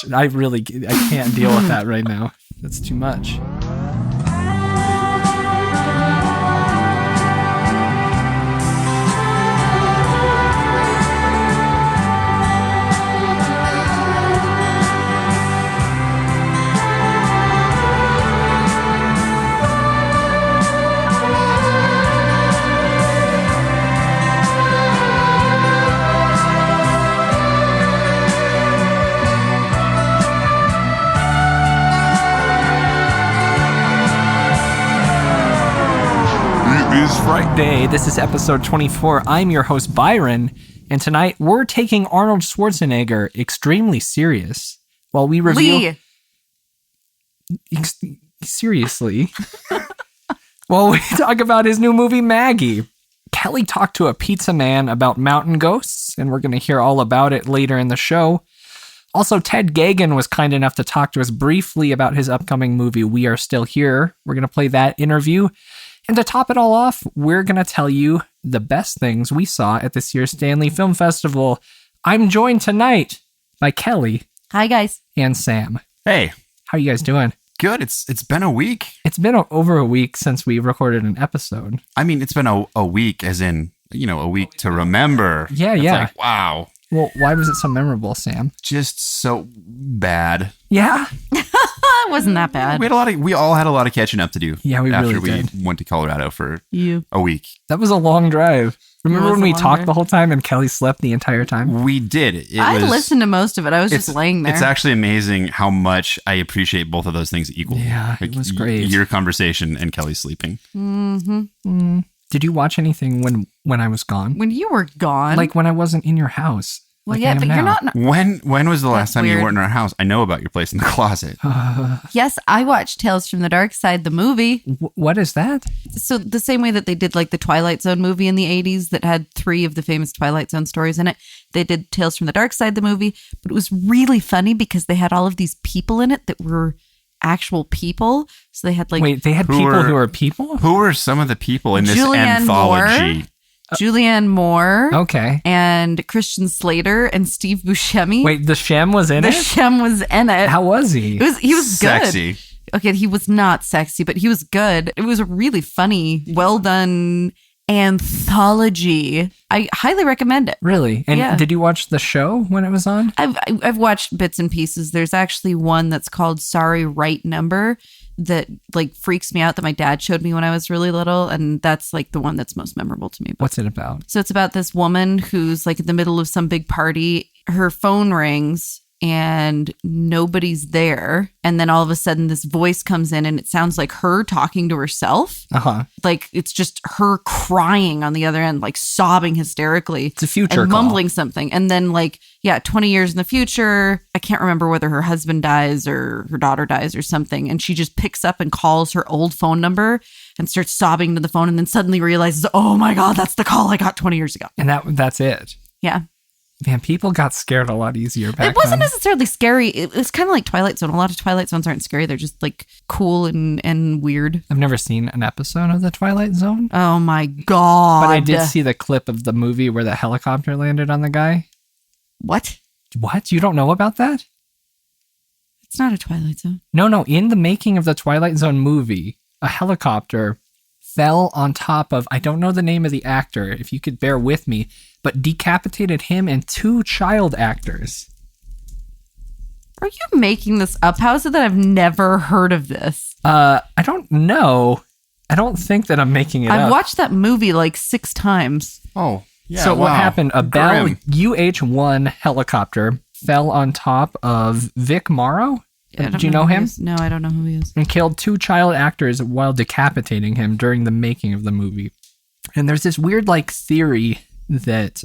I can't deal with that right now. That's too much. It is Frightday. This is episode 24. I'm your host, Byron, and tonight we're taking Arnold Schwarzenegger extremely serious while we review... Seriously. While we talk about his new movie, Maggie. Kelly talked to a pizza man about mountain ghosts, and we're going to hear all about it later in the show. Also, Ted Geoghegan was kind enough to talk to us briefly about his upcoming movie, We Are Still Here. We're going to play that interview. And to top it all off, we're going to tell you the best things we saw at this year's Stanley Film Festival. I'm joined tonight by Kelly. Hi, guys. And Sam. Hey. How are you guys doing? Good. It's been a week. It's been over a week since we recorded an episode. I mean, it's been a week as in, a week to remember. Yeah, it's yeah. Like, wow. Well, why was it so memorable, Sam? Just so bad. Yeah? It wasn't that bad. We all had a lot of catching up to do. Yeah, we really did. After we went to Colorado for a week. That was a long drive. Remember when we talked the whole time and Kelly slept the entire time? We did. I listened to most of it. I was just laying there. It's actually amazing how much I appreciate both of those things equally. Yeah, it was great. Your conversation and Kelly sleeping. Mm-hmm. Did you watch anything when I was gone? When you were gone? Like when I wasn't in your house. Well, yeah, but you're not... When was the last time you weren't in our house? I know about your place in the closet. Yes, I watched Tales from the Dark Side, the movie. What is that? So the same way that they did like the Twilight Zone movie in the 80s that had 3 of the famous Twilight Zone stories in it, they did Tales from the Dark Side, the movie. But it was really funny because they had all of these people in it that were actual people. So they had like... Wait, they had people who were people? Who were some of the people in this Julianne anthology? Moore. Julianne Moore. Okay. And Christian Slater and Steve Buscemi. Wait, the Shem was in it? The Shem was in it. How was he? He was sexy. Good. Okay, he was not sexy, but he was good. It was a really funny, well done anthology. I highly recommend it. Really? And did you watch the show when it was on? I've watched bits and pieces. There's actually one that's called Sorry, Right Number that like freaks me out that my dad showed me when I was really little, and that's like the one that's most memorable to me. What's it about? So it's about this woman who's like in the middle of some big party. Her phone rings and nobody's there, and then all of a sudden this voice comes in and it sounds like her talking to herself. Like it's just her crying on the other end, like sobbing hysterically. It's a future and call. Mumbling something, and then 20 years in the future, I can't remember whether her husband dies or her daughter dies or something, and she just picks up and calls her old phone number and starts sobbing to the phone, and then suddenly realizes, oh my god, that's the call I got 20 years ago. And that's it. Yeah. Man, people got scared a lot easier back then. It wasn't necessarily scary. It was kind of like Twilight Zone. A lot of Twilight Zones aren't scary. They're just like cool and weird. I've never seen an episode of the Twilight Zone. Oh my god. But I did see the clip of the movie where the helicopter landed on the guy. What? What? You don't know about that? It's not a Twilight Zone. No. In the making of the Twilight Zone movie, a helicopter fell on top of, I don't know the name of the actor, if you could bear with me, but decapitated him and 2 child actors. Are you making this up? How is it that I've never heard of this? I don't know. I don't think that I'm making it up. I've watched that movie like 6 times. Oh, yeah. So wow. What happened? A Bell Grim. UH-1 helicopter fell on top of Vic Morrow. Do you know him? No, I don't know who he is. And killed 2 child actors while decapitating him during the making of the movie. And there's this weird theory that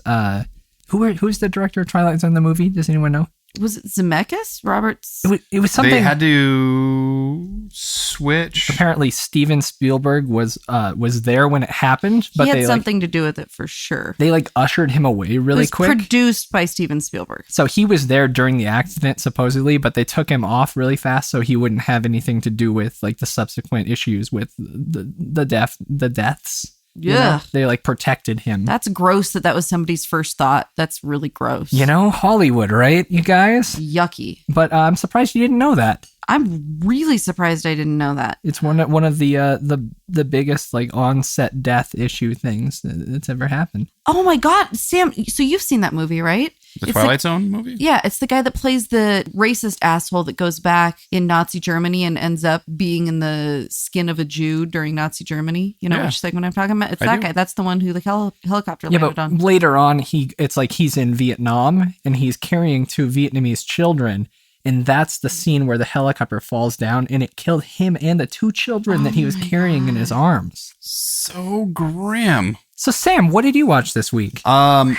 who's the director of Twilight Zone, the movie? Does anyone know? Was it Zemeckis? Roberts? It was something. They had to switch. Apparently, Steven Spielberg was there when it happened, but he had something to do with it for sure. They ushered him away really quick. It was produced by Steven Spielberg. So he was there during the accident, supposedly, but they took him off really fast so he wouldn't have anything to do with the subsequent issues with the deaths. Yeah. They like protected him. That's gross that was somebody's first thought. That's really gross. Hollywood, right, you guys? Yucky. But I'm surprised you didn't know that. I'm really surprised I didn't know that. It's one of the biggest like on-set death issue things that's ever happened. Oh my God, Sam! So you've seen that movie, right? The Twilight Zone movie? Yeah, it's the guy that plays the racist asshole that goes back in Nazi Germany and ends up being in the skin of a Jew during Nazi Germany. You know which segment I'm talking about? It's that guy. That's the one who the helicopter landed on. Later on, it's like he's in Vietnam and he's carrying 2 Vietnamese children. And that's the scene where the helicopter falls down and it killed him and the 2 children that he was carrying in his arms. So grim. So Sam, what did you watch this week? Whoa.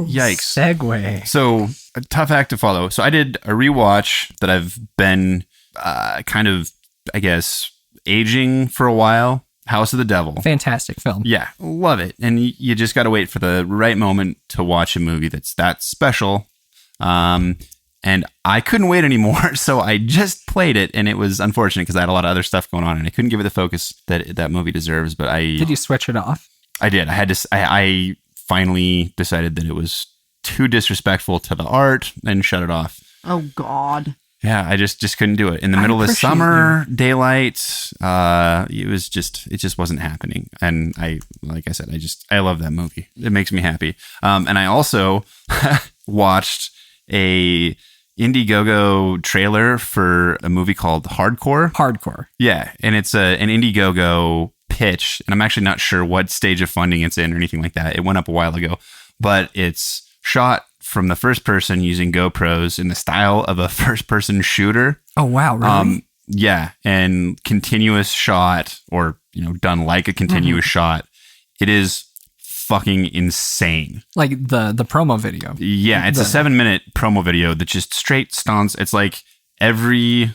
Yikes. Segue. So a tough act to follow. So I did a rewatch that I've been kind of, I guess, aging for a while. House of the Devil. Fantastic film. Yeah, love it. And you just got to wait for the right moment to watch a movie that's that special. And I couldn't wait anymore, so I just played it, and it was unfortunate because I had a lot of other stuff going on, and I couldn't give it the focus that movie deserves. But Did you switch it off? I did. I finally decided that it was too disrespectful to the art and shut it off. Oh God. Yeah, I just couldn't do it in the middle of the summer, daylight. It just wasn't happening. And like I said, I love that movie. It makes me happy. And I also watched a Indiegogo trailer for a movie called Hardcore. Yeah, and it's an Indiegogo pitch, and I'm actually not sure what stage of funding it's in or anything like that. It went up a while ago, but it's shot from the first person using GoPros in the style of a first person shooter. Oh wow, really? Yeah, and continuous shot, or done like a continuous shot. It is fucking insane. Like the promo video. Yeah, it's a 7-minute promo video that just straight stunts. It's like every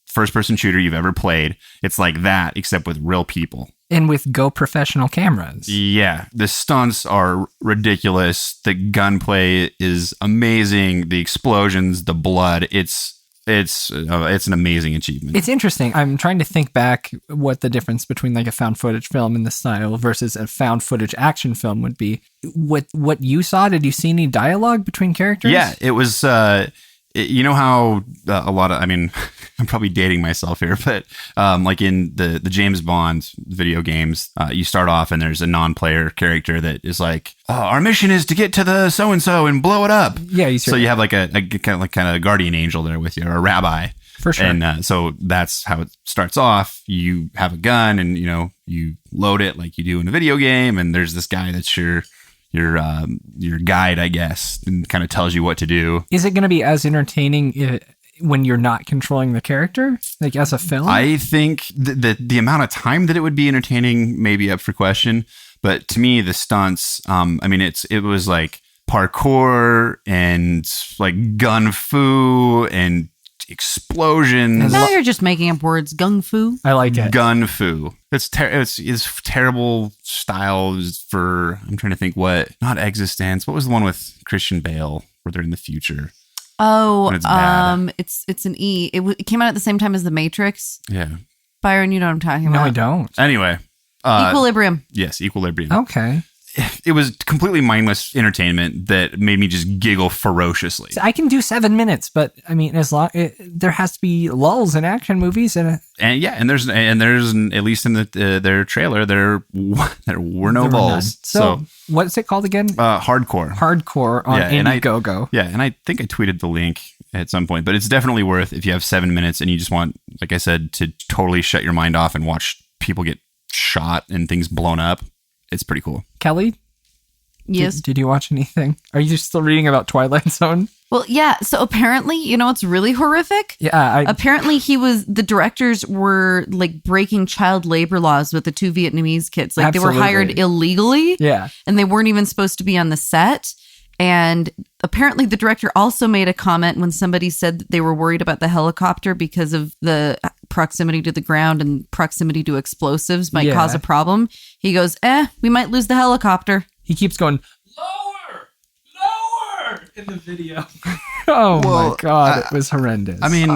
first-person shooter you've ever played. It's like that, except with real people. And with Go professional cameras. Yeah, the stunts are ridiculous. The gunplay is amazing. The explosions, the blood. It's an amazing achievement. It's interesting. I'm trying to think back what the difference between like a found footage film in the style versus a found footage action film would be. What you saw, did you see any dialogue between characters? Yeah, it was, you know how a lot of, I mean, I'm probably dating myself here, but like in the James Bond video games, you start off and there's a non-player character that is like, our mission is to get to the so-and-so and blow it up. Yeah. So you have like a kind of a guardian angel there with you, or a rabbi. For sure. And so that's how it starts off. You have a gun and, you load it like you do in a video game. And there's this guy that's your guide, I guess, and kind of tells you what to do. Is it going to be as entertaining when you're not controlling the character, like as a film? I think the amount of time that it would be entertaining may be up for question, but to me, the stunts, it was like parkour and like gun fu and explosions. Now you're just making up words. Gung fu. I like it. Gun fu. It's terrible styles for, I'm trying to think not Existence. What was the one with Christian Bale where they're in the future? Oh, it's an E. It came out at the same time as The Matrix. Yeah. Byron, you know what I'm talking about. No, I don't. Anyway. Equilibrium. Yes, Equilibrium. Okay. It was completely mindless entertainment that made me just giggle ferociously. I can do 7 minutes, but I mean, as long there has to be lulls in action movies, and there's at least in their trailer there were no lulls. So what's it called again? Hardcore. Hardcore on Indiegogo. And I think I tweeted the link at some point, but it's definitely worth, if you have 7 minutes and you just want, like I said, to totally shut your mind off and watch people get shot and things blown up. It's pretty cool. Kelly? Yes. Did you watch anything? Are you still reading about Twilight Zone? Well, yeah. So apparently, it's really horrific. Yeah. Apparently the directors were like breaking child labor laws with the 2 Vietnamese kids. Like Absolutely. They were hired illegally. Yeah. And they weren't even supposed to be on the set. And apparently the director also made a comment when somebody said that they were worried about the helicopter because of the proximity to the ground and proximity to explosives might cause a problem. He goes, we might lose the helicopter. He keeps going, lower. in the video. Oh my God, it was horrendous. I mean,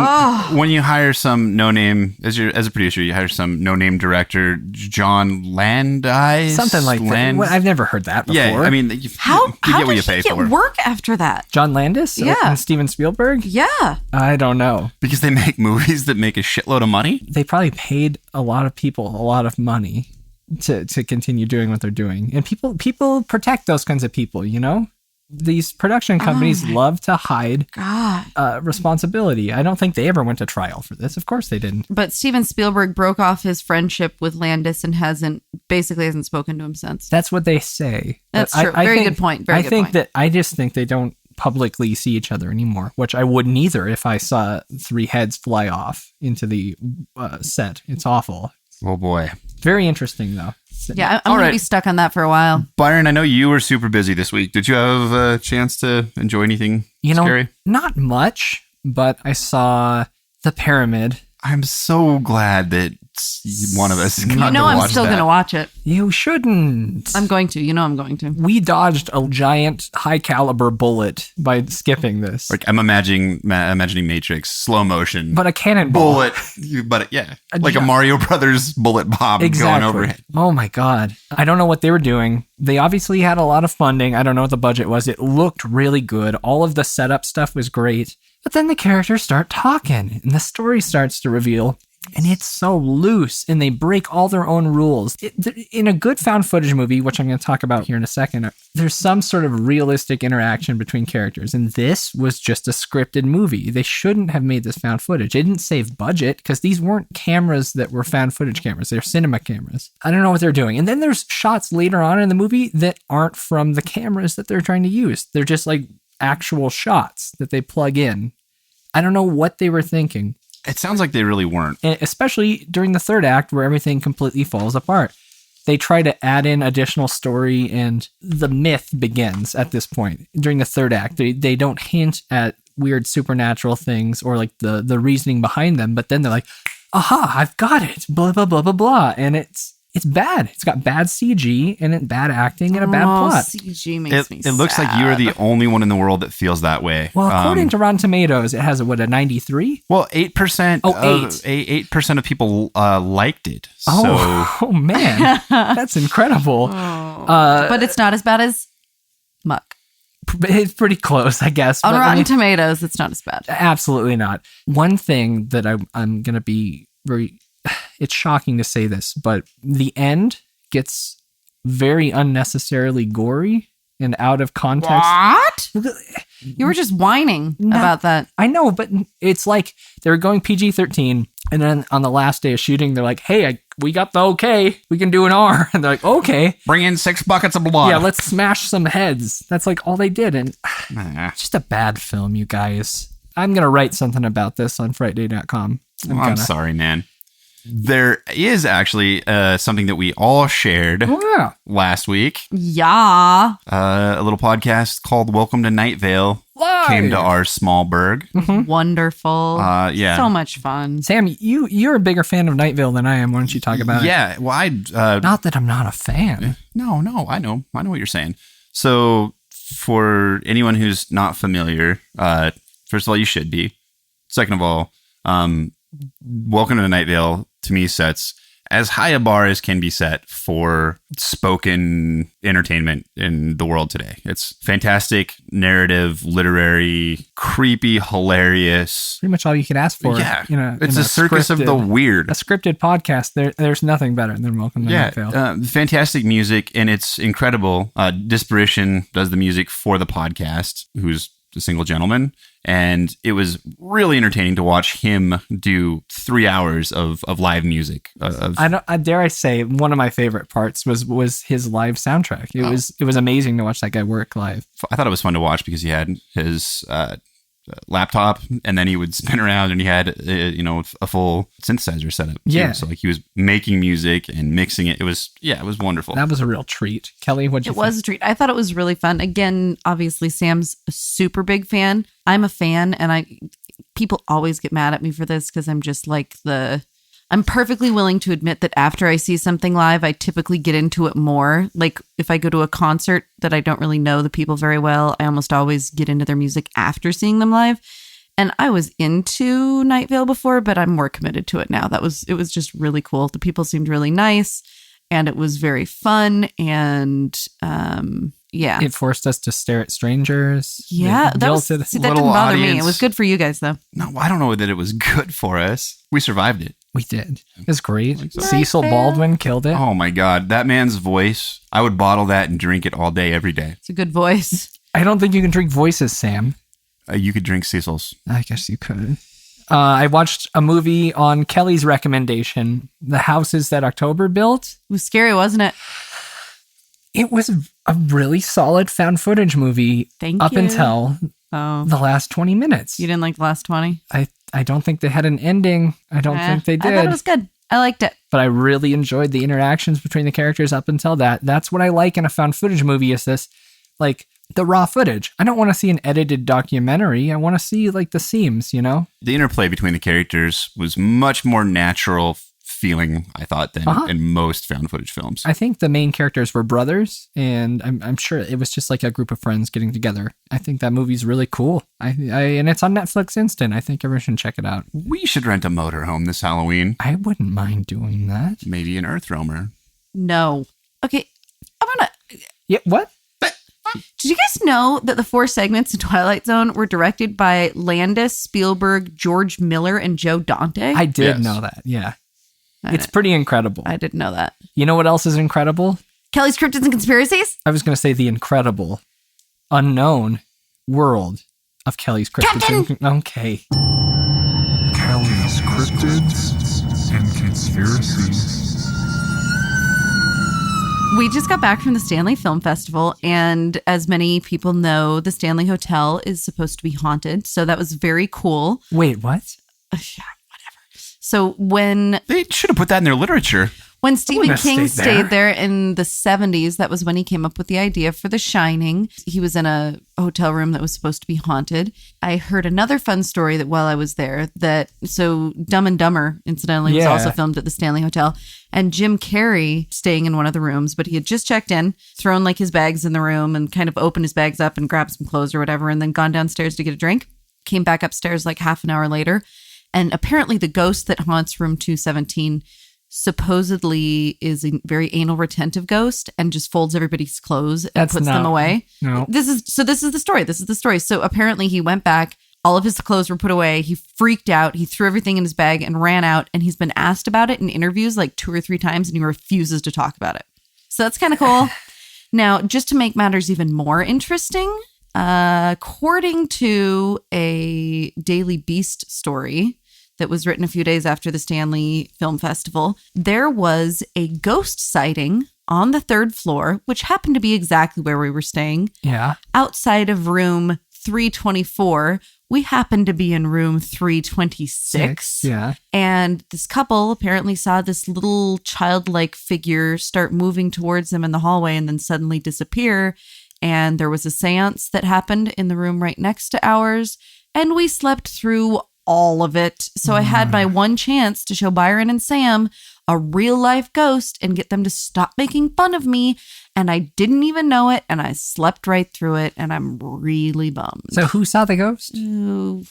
when you hire some no-name, as a producer, you hire some no-name director, John Landis? Something like that. Well, I've never heard that before. Yeah, I mean, you How get what did you pay he get for. work after that? John Landis? Yeah. And Steven Spielberg? Yeah. I don't know. Because they make movies that make a shitload of money? They probably paid a lot of people a lot of money to continue doing what they're doing. And people protect those kinds of people, you know? These production companies love to hide responsibility. I don't think they ever went to trial for this. Of course they didn't. But Steven Spielberg broke off his friendship with Landis and hasn't spoken to him since. That's what they say. That's But true. Very good point. Very good point. I just think they don't publicly see each other anymore, which I wouldn't either if I saw 3 heads fly off into the set. It's awful. Oh boy. Very interesting though. Yeah, I'm going to be stuck on that for a while. Byron, I know you were super busy this week. Did you have a chance to enjoy anything scary? Not much, but I saw The Pyramid. I'm so glad that one of us got to watch that. I'm still going to watch it. You shouldn't. I'm going to. I'm going to. We dodged a giant high caliber bullet by skipping this. Like I'm imagining Matrix slow motion, but a cannonball bullet. But a Mario Brothers bullet bomb going overhead. Oh my God! I don't know what they were doing. They obviously had a lot of funding. I don't know what the budget was. It looked really good. All of the setup stuff was great. But then the characters start talking and the story starts to reveal. And it's so loose and they break all their own rules. In a good found footage movie, which I'm going to talk about here in a second, there's some sort of realistic interaction between characters. And this was just a scripted movie. They shouldn't have made this found footage. It didn't save budget because these weren't cameras that were found footage cameras. They're cinema cameras. I don't know what they're doing. And then there's shots later on in the movie that aren't from the cameras that they're trying to use. They're just like actual shots that they plug in. I don't know what they were thinking. It sounds like they really weren't. And especially during the third act where everything completely falls apart. They try to add in additional story and the myth begins at this point. During the third act, they don't hint at weird supernatural things or like the reasoning behind them, but then they're like, aha, I've got it, blah, blah, blah, blah, blah. And it's bad. It's got bad CG and bad acting and a bad plot. CG makes me sad. It looks like you're the only one in the world that feels that way. Well, according to Rotten Tomatoes, it has a 93? Well, 8%. 8% of people liked it. Oh man, that's incredible. But it's not as bad as Muck. It's pretty close, I guess. On Rotten Tomatoes, it's not as bad. Absolutely not. One thing that I'm going to be very... It's shocking to say this, but the end gets very unnecessarily gory and out of context. What? You were just whining about that. I know, but it's like they're going PG-13, and then on the last day of shooting, they're like, hey, we got the okay. We can do an R. And they're like, okay. Bring in 6 buckets of blood. Yeah, let's smash some heads. That's like all they did. And it's just a bad film, you guys. I'm going to write something about this on Frightday.com. I'm sorry, man. There is actually something that we all shared last week. Yeah. A little podcast called Welcome to Night Vale came to our small burg. Mm-hmm. Wonderful. Yeah. So much fun. Sam, you're a bigger fan of Night Vale than I am. Why don't you talk about it? Yeah. Well, not that I'm not a fan. No, I know what you're saying. So for anyone who's not familiar, first of all, you should be. Second of all, Welcome to Night Vale to me sets as high a bar as can be set for spoken entertainment in the world today. It's fantastic, narrative, literary, creepy, hilarious. Pretty much all you could ask for. Yeah, it's a circus of the weird. A scripted podcast. There's nothing better than Welcome to Night Vale. Fantastic music, and it's incredible. Disparition does the music for the podcast, who's a single gentleman. And it was really entertaining to watch him do 3 hours of live music. I dare I say one of my favorite parts was his live soundtrack. It was amazing to watch that guy work live. I thought it was fun to watch because he had his laptop, and then he would spin around, and he had a full synthesizer setup. Yeah, so like he was making music and mixing it. It was wonderful. That was a real treat. Kelly, what'd you think? It was a treat. I thought it was really fun. Again, obviously Sam's a super big fan. I'm a fan, and people always get mad at me for this because I'm just like I'm perfectly willing to admit that after I see something live, I typically get into it more. Like if I go to a concert that I don't really know the people very well, I almost always get into their music after seeing them live. And I was into Night Vale before, but I'm more committed to it now. It was just really cool. The people seemed really nice and it was very fun. And yeah. It forced us to stare at strangers. Yeah. That didn't bother me. It was good for you guys though. No, I don't know that it was good for us. We survived it. We did. It was great. Like so. Cecil Baldwin killed it. Oh my God. That man's voice, I would bottle that and drink it all day, every day. It's a good voice. I don't think you can drink voices, Sam. You could drink Cecil's. I guess you could. I watched a movie on Kelly's recommendation, The Houses That October Built. It was scary, wasn't it? It was a really solid found footage movie up until the last 20 minutes. You didn't like the last 20? I don't think they had an ending. I don't think they did. I thought it was good. I liked it. But I really enjoyed the interactions between the characters up until that. That's what I like in a found footage movie is this, like, the raw footage. I don't want to see an edited documentary. I want to see like the seams, you know? The interplay between the characters was much more natural feeling, I thought, than in most found footage films. I think the main characters were brothers, and I'm sure it was just like a group of friends getting together. I think that movie's really cool. And it's on Netflix Instant. I think everyone should check it out. We should rent a motorhome this Halloween. I wouldn't mind doing that. Maybe an Earth Roamer. No. Okay, I'm gonna... Yeah, what? Did you guys know that the 4 segments in Twilight Zone were directed by Landis, Spielberg, George Miller, and Joe Dante? I did know that, yeah. It's pretty incredible. I didn't know that. You know what else is incredible? Kelly's Cryptids and Conspiracies? I was going to say the incredible, unknown world of Kelly's Cryptids. Okay. Kelly's Cryptids and Conspiracies. We just got back from the Stanley Film Festival, and as many people know, the Stanley Hotel is supposed to be haunted, so that was very cool. Wait, what? Whatever. So when... They should have put that in their literature. When Stephen King stayed there in the 70s, that was when he came up with the idea for The Shining. He was in a hotel room that was supposed to be haunted. I heard another fun story that while I was there, so Dumb and Dumber, incidentally, was also filmed at the Stanley Hotel. And Jim Carrey staying in one of the rooms, but he had just checked in, thrown like his bags in the room and kind of opened his bags up and grabbed some clothes or whatever, and then gone downstairs to get a drink. Came back upstairs like half an hour later. And apparently the ghost that haunts room 217 supposedly is a very anal retentive ghost and just folds everybody's clothes and puts them away. No. This is the story. So apparently he went back, all of his clothes were put away. He freaked out. He threw everything in his bag and ran out. And he's been asked about it in interviews like 2 or 3 times and he refuses to talk about it. So that's kind of cool. Now, just to make matters even more interesting, according to a Daily Beast story that was written a few days after the Stanley Film Festival, there was a ghost sighting on the 3rd floor, which happened to be exactly where we were staying. Yeah. Outside of room 324. We happened to be in room 326. Yeah. And this couple apparently saw this little childlike figure start moving towards them in the hallway and then suddenly disappear. And there was a seance that happened in the room right next to ours. And we slept through all of it. So I had my one chance to show Byron and Sam a real life ghost and get them to stop making fun of me. And I didn't even know it. And I slept right through it. And I'm really bummed. So who saw the ghost?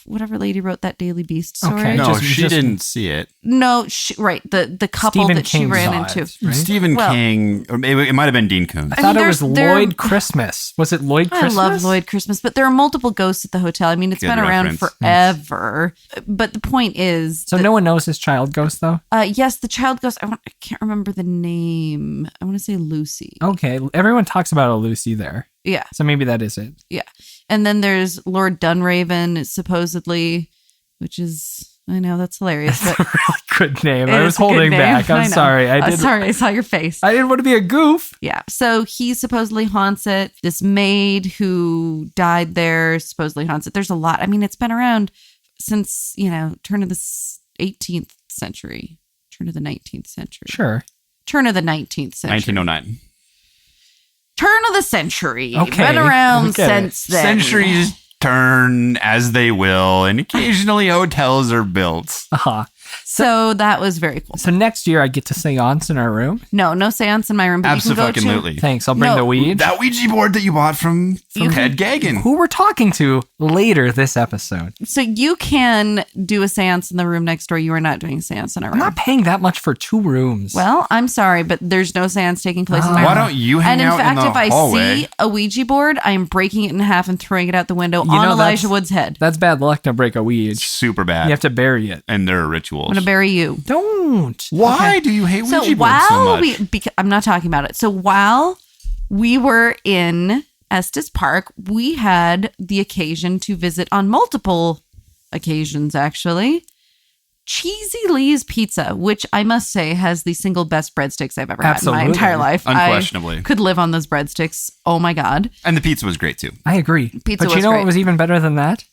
Whatever lady wrote that Daily Beast story. Okay. No, she didn't see it. No, right. The couple Stephen that she King ran saw into. it, right? Stephen King, or maybe it might have been Dean Koontz. I thought it was they're- Lloyd Christmas. Was it Lloyd Christmas? I love Lloyd Christmas, but there are multiple ghosts at the hotel. I mean, it's Good been around reference. forever. But the point is, So no one knows his child ghost, though? yes, the child ghost. I can't remember the name. I want to say Lucy. Okay. Everyone talks about a Lucy there. Yeah, So maybe that is it. yeah. And then there's Lord Dunraven, supposedly, which is, I know that's hilarious. That's But a really good name. it I is was a good holding name. back. I I'm know. sorry. Sorry, I saw your face. I didn't want to be a goof. Yeah. So he supposedly haunts it. This maid who died there supposedly haunts it. There's a lot. I mean, it's been around since, turn of the 18th century, turn of the 19th century. Sure. Turn of the 19th century. 1909. Turn of the century. Okay, Been around we get it. since then. Centuries turn as they will, and occasionally hotels are built. Uh-huh. So that was very cool. So next year I get to seance in our room. No seance in my room, but you can go to... Absolutely. Thanks. I'll bring No. the weed. That Ouija board that you bought from Ted Geoghegan. Who we're talking to later this episode. So you can do a seance in the room next door. You are not doing a seance in our I'm room. not paying that much for 2 rooms. Well, I'm sorry, but there's no seance taking place in my room. Why don't you hang And in out fact, in the if I hallway? see a Ouija board, I am breaking it in half and throwing it out the window You on know, Elijah Wood's head. That's bad luck to break a weed. Super bad. You have to bury it. And there are rituals. I'm going to bury you. Don't. Why do you hate Ouija So boards so while much? I'm not talking about it. So while we were in Estes Park, we had the occasion to visit on multiple occasions, actually, Cheesy Lee's Pizza, which I must say has the single best breadsticks I've ever had in my Absolutely. entire life. Unquestionably. I could live on those breadsticks. Oh my God. And the pizza was great too. I agree. Pizza but you was know great. what was even better than that?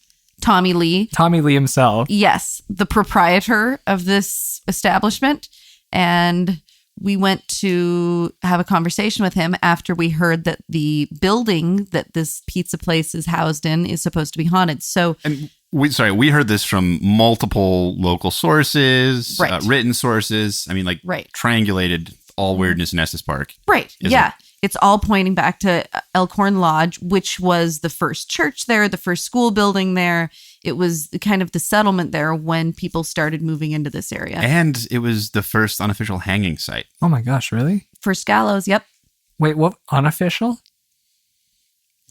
Tommy Lee. Tommy Lee himself. Yes, the proprietor of this establishment. And we went to have a conversation with him after we heard that the building that this pizza place is housed in is supposed to be haunted. So And we heard this from multiple local sources, Right. written sources. I mean, like Right. triangulated all weirdness in Estes Park. right. Is Yeah. It's all pointing back to Elkhorn Lodge, which was the first church there, the first school building there. It was kind of the settlement there when people started moving into this area. And it was the first unofficial hanging site. Oh my gosh, really? First gallows, yep. Wait, what? Unofficial?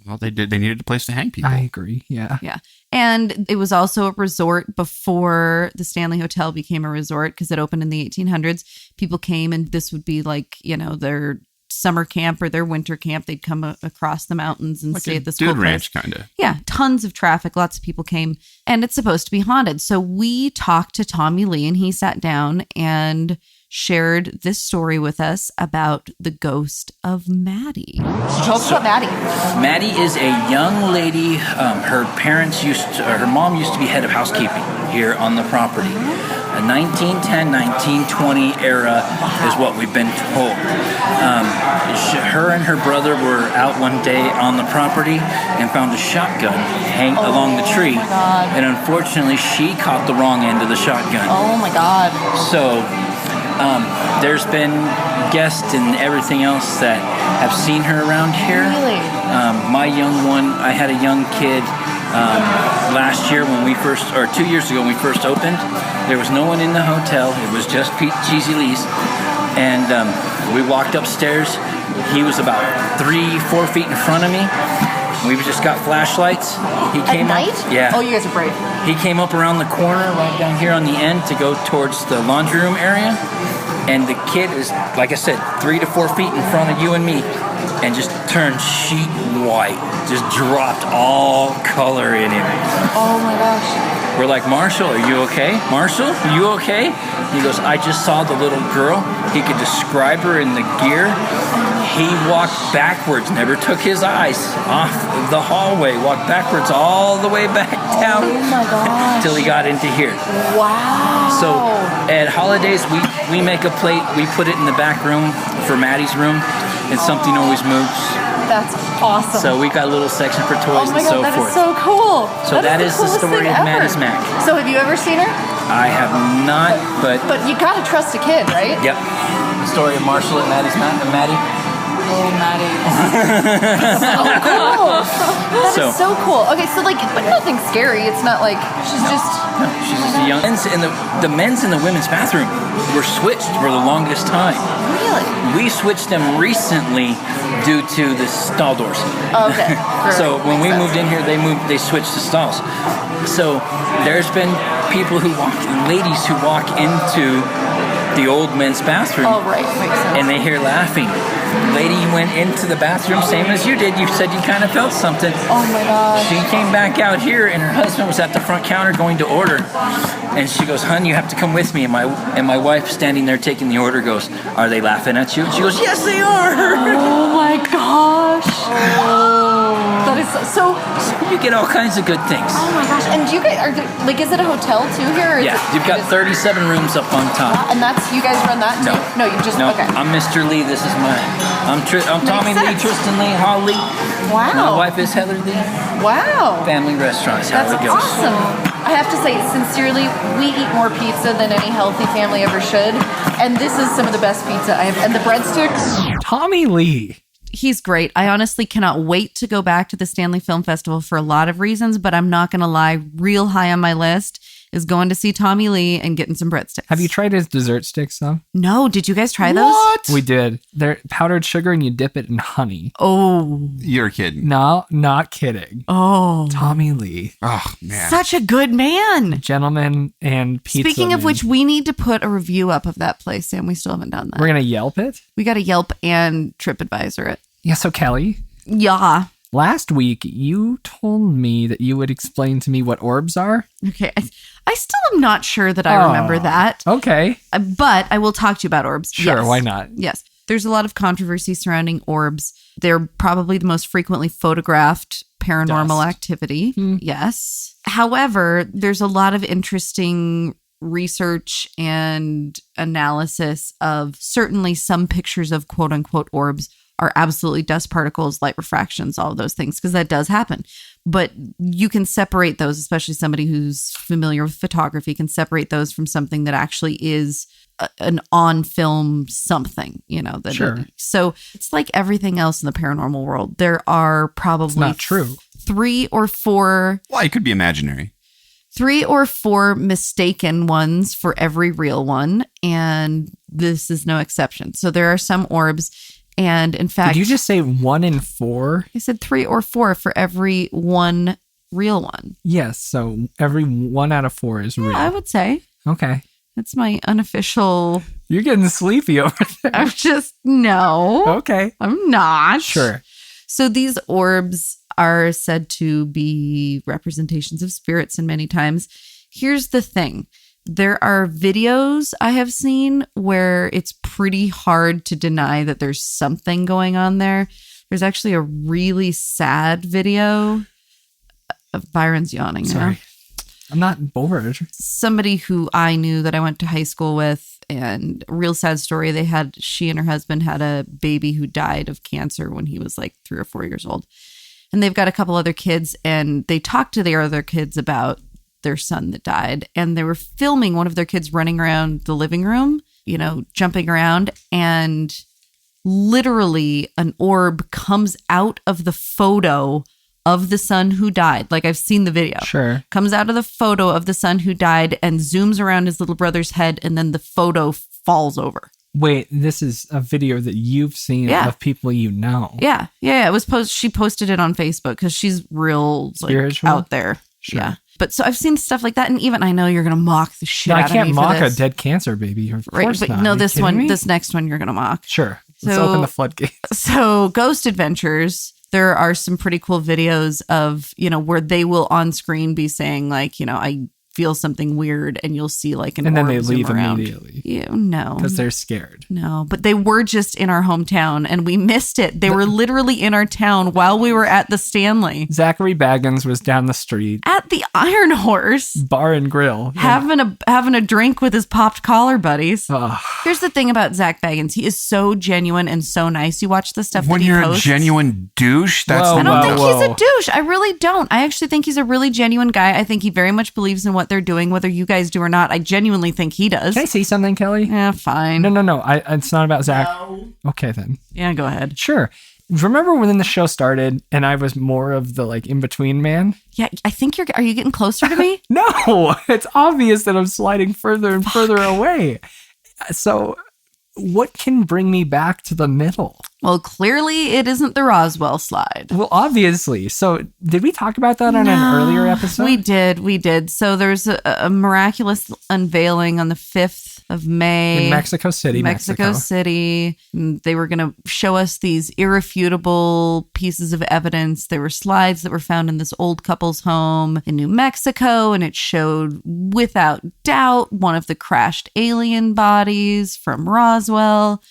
Well, they needed a place to hang people. I agree. Yeah. Yeah. And it was also a resort before the Stanley Hotel became a resort because it opened in the 1800s. People came and this would be like, their summer camp or their winter camp. They'd come across the mountains and Like stay a at the school dude place. ranch, kind of. Yeah, tons of traffic. Lots of people came, and it's supposed to be haunted. So we talked to Tommy Lee, and he sat down and shared this story with us about the ghost of Maddie. Tell us about Maddie. Maddie is a young lady. Her mom used to be head of housekeeping here on the property. A 1910, 1920 era is what we've been told. Her and her brother were out one day on the property and found a shotgun hang along the tree. my God. And unfortunately, she caught the wrong end of the shotgun. Oh my God. So there's been guests and everything else that have seen her around here. Really? My young one, I had a young kid last year when 2 years ago when we first opened. There was no one in the hotel. It was just Cheesy Lee's. And we walked upstairs. He was about 3-4 feet in front of me. We just got flashlights. He came At night? up. Yeah. Oh, you guys are brave. He came up around the corner, right down here on the end, to go towards the laundry room area. And the kid is, like I said, 3 to 4 feet in front of you and me, and just turned sheet white. Just dropped all color in him. Oh my gosh. We're like, Marshall, are you okay? Marshall, are you okay? He goes, I just saw the little girl. He could describe her in the gear. He walked backwards, never took his eyes off the hallway, walked backwards all the way back down. Oh my gosh. Until he got into here. Wow. So at holidays, we make a plate, we put it in the back room for Maddie's room, and something always moves. That's awesome. So we got a little section for toys oh my and God, so that forth. is so cool. So that is the coolest story thing of ever. Maddie's Mac. So have you ever seen her? I have not, but But you gotta trust a kid, right? yep. The story of Marshall at Maddie's Mac and Maddie. Oh, Maddie. so cool. That is so cool. Okay, so but nothing scary. It's not like she's just. No, she's just a young. The men's and the women's bathroom were switched for the longest time. Really? We switched them recently due to the stall doors. Okay. So when we moved in here, they switched the stalls. So there's been ladies who walk into the old men's bathroom. Oh, right. Makes sense. And they hear laughing. Lady went into the bathroom, same as you did. You said you kind of felt something. Oh my gosh. She came back out here, and her husband was at the front counter going to order. And she goes, "Hun, you have to come with me." And my wife, standing there taking the order, goes, "Are they laughing at you?" And she goes, "Yes, they are." Oh my gosh. That is so. You get all kinds of good things. Oh my gosh. And do you guys is it a hotel too here? Or is Yeah, it- you've got 37 rooms up on top. And that's you guys run that too? No. No, you just No, okay. I'm Mr. Lee. This is I'm Tommy Lee, sense. Tristan Lee, Holly. Wow. My wife is Heather Lee. Wow. Family restaurants. How That's it goes. awesome. I have to say, sincerely, we eat more pizza than any healthy family ever should. And this is some of the best pizza I have. And the breadsticks. Tommy Lee. He's great. I honestly cannot wait to go back to the Stanley Film Festival for a lot of reasons, but I'm not going to lie, real high on my list is going to see Tommy Lee and getting some breadsticks. Have you tried his dessert sticks, though? No. Did you guys try those? What? We did. They're powdered sugar and you dip it in honey. Oh. You're kidding. No, not kidding. Oh. Tommy Lee. Oh, man. Such a good man. Gentleman and pizza. Speaking of man. which, we need to put a review up of that place, Sam. We still haven't done that. We're going to Yelp it? We got to Yelp and TripAdvisor it. Yeah, so Kelly, Yeah. last week you told me that you would explain to me what orbs are. Okay. I still am not sure that I remember that. Okay. But I will talk to you about orbs. Sure, Yes. why not? Yes. There's a lot of controversy surrounding orbs. They're probably the most frequently photographed paranormal Dust. activity. Yes. However, there's a lot of interesting research and analysis of certainly some pictures of quote unquote orbs are absolutely dust particles, light refractions, all of those things, because that does happen. But you can separate those, especially somebody who's familiar with photography can separate those from something that actually is an on film something, that Sure. so it's like everything else in the paranormal world. There are probably It's not true. 3 or 4 Well, it could be imaginary. 3 or 4 mistaken ones for every real one, and this is no exception. So there are some orbs, and in fact, Did you just say 1 in 4? I said 3 or 4 for every one real one. Yes, so every 1 out of 4 is real. I would say Okay. that's my unofficial. You're getting sleepy over there. I'm just no. Okay. I'm not. Sure. So these orbs are said to be representations of spirits, and many times, here's the thing. There are videos I have seen where it's pretty hard to deny that there's something going on there. There's actually a really sad video of Byron's yawning. Sorry. Now. I'm not bored. Somebody who I knew that I went to high school with, and a real sad story. She and her husband had a baby who died of cancer when he was like 3 or 4 years old. And they've got a couple other kids, and they talked to their other kids about their son that died. And they were filming one of their kids running around the living room, jumping around. And literally an orb comes out of the photo of the son who died. Like, I've seen the video. Sure. Comes out of the photo of the son who died and zooms around his little brother's head, and then the photo falls over. Wait, this is a video that you've seen Yeah. of people you know. Yeah. It was she posted it on Facebook because she's real Spiritual? out there. Sure. Yeah. But so I've seen stuff like that, and even I know you're gonna mock the shit No, I out of can't me for mock a this. dead cancer baby. Of Right, course but not. no, Are you this kidding one, me? this next one, you're gonna mock. Sure. Let's So- open the floodgates. So Ghost Adventures, there are some pretty cool videos of, where they will on screen be saying like, I feel something weird, and you'll see like an And then orb they zoom leave around. immediately Yeah, no. because they're scared. No, but they were just in our hometown and we missed it. They were literally in our town while we were at the Stanley. Zachary Baggins was down the street, At the Iron Horse, bar and grill. having a drink with his popped collar buddies. Ugh. Here's the thing about Zach Baggins. He is so genuine and so nice. You watch the stuff When that he you're posts. a genuine douche, that's Whoa, I don't think whoa. he's a douche. I really don't. I actually think he's a really genuine guy. I think he very much believes in what they're doing, whether you guys do or not. I genuinely think he does. Can I say something, Kelly? Yeah, fine. No. It's not about Zach. Okay, then. Yeah, go ahead. Sure. Remember when the show started and I was more of the in-between man? Yeah, I think are you getting closer to me? No, it's obvious that I'm sliding further and further away. So what can bring me back to the middle? Well, clearly it isn't the Roswell slide. Well, obviously. So did we talk about that on an earlier episode? We did. So there's a miraculous unveiling on the 5th of May. In Mexico City, Mexico. City. They were going to show us these irrefutable pieces of evidence. There were slides that were found in this old couple's home in New Mexico, and it showed without doubt one of the crashed alien bodies from Roswell.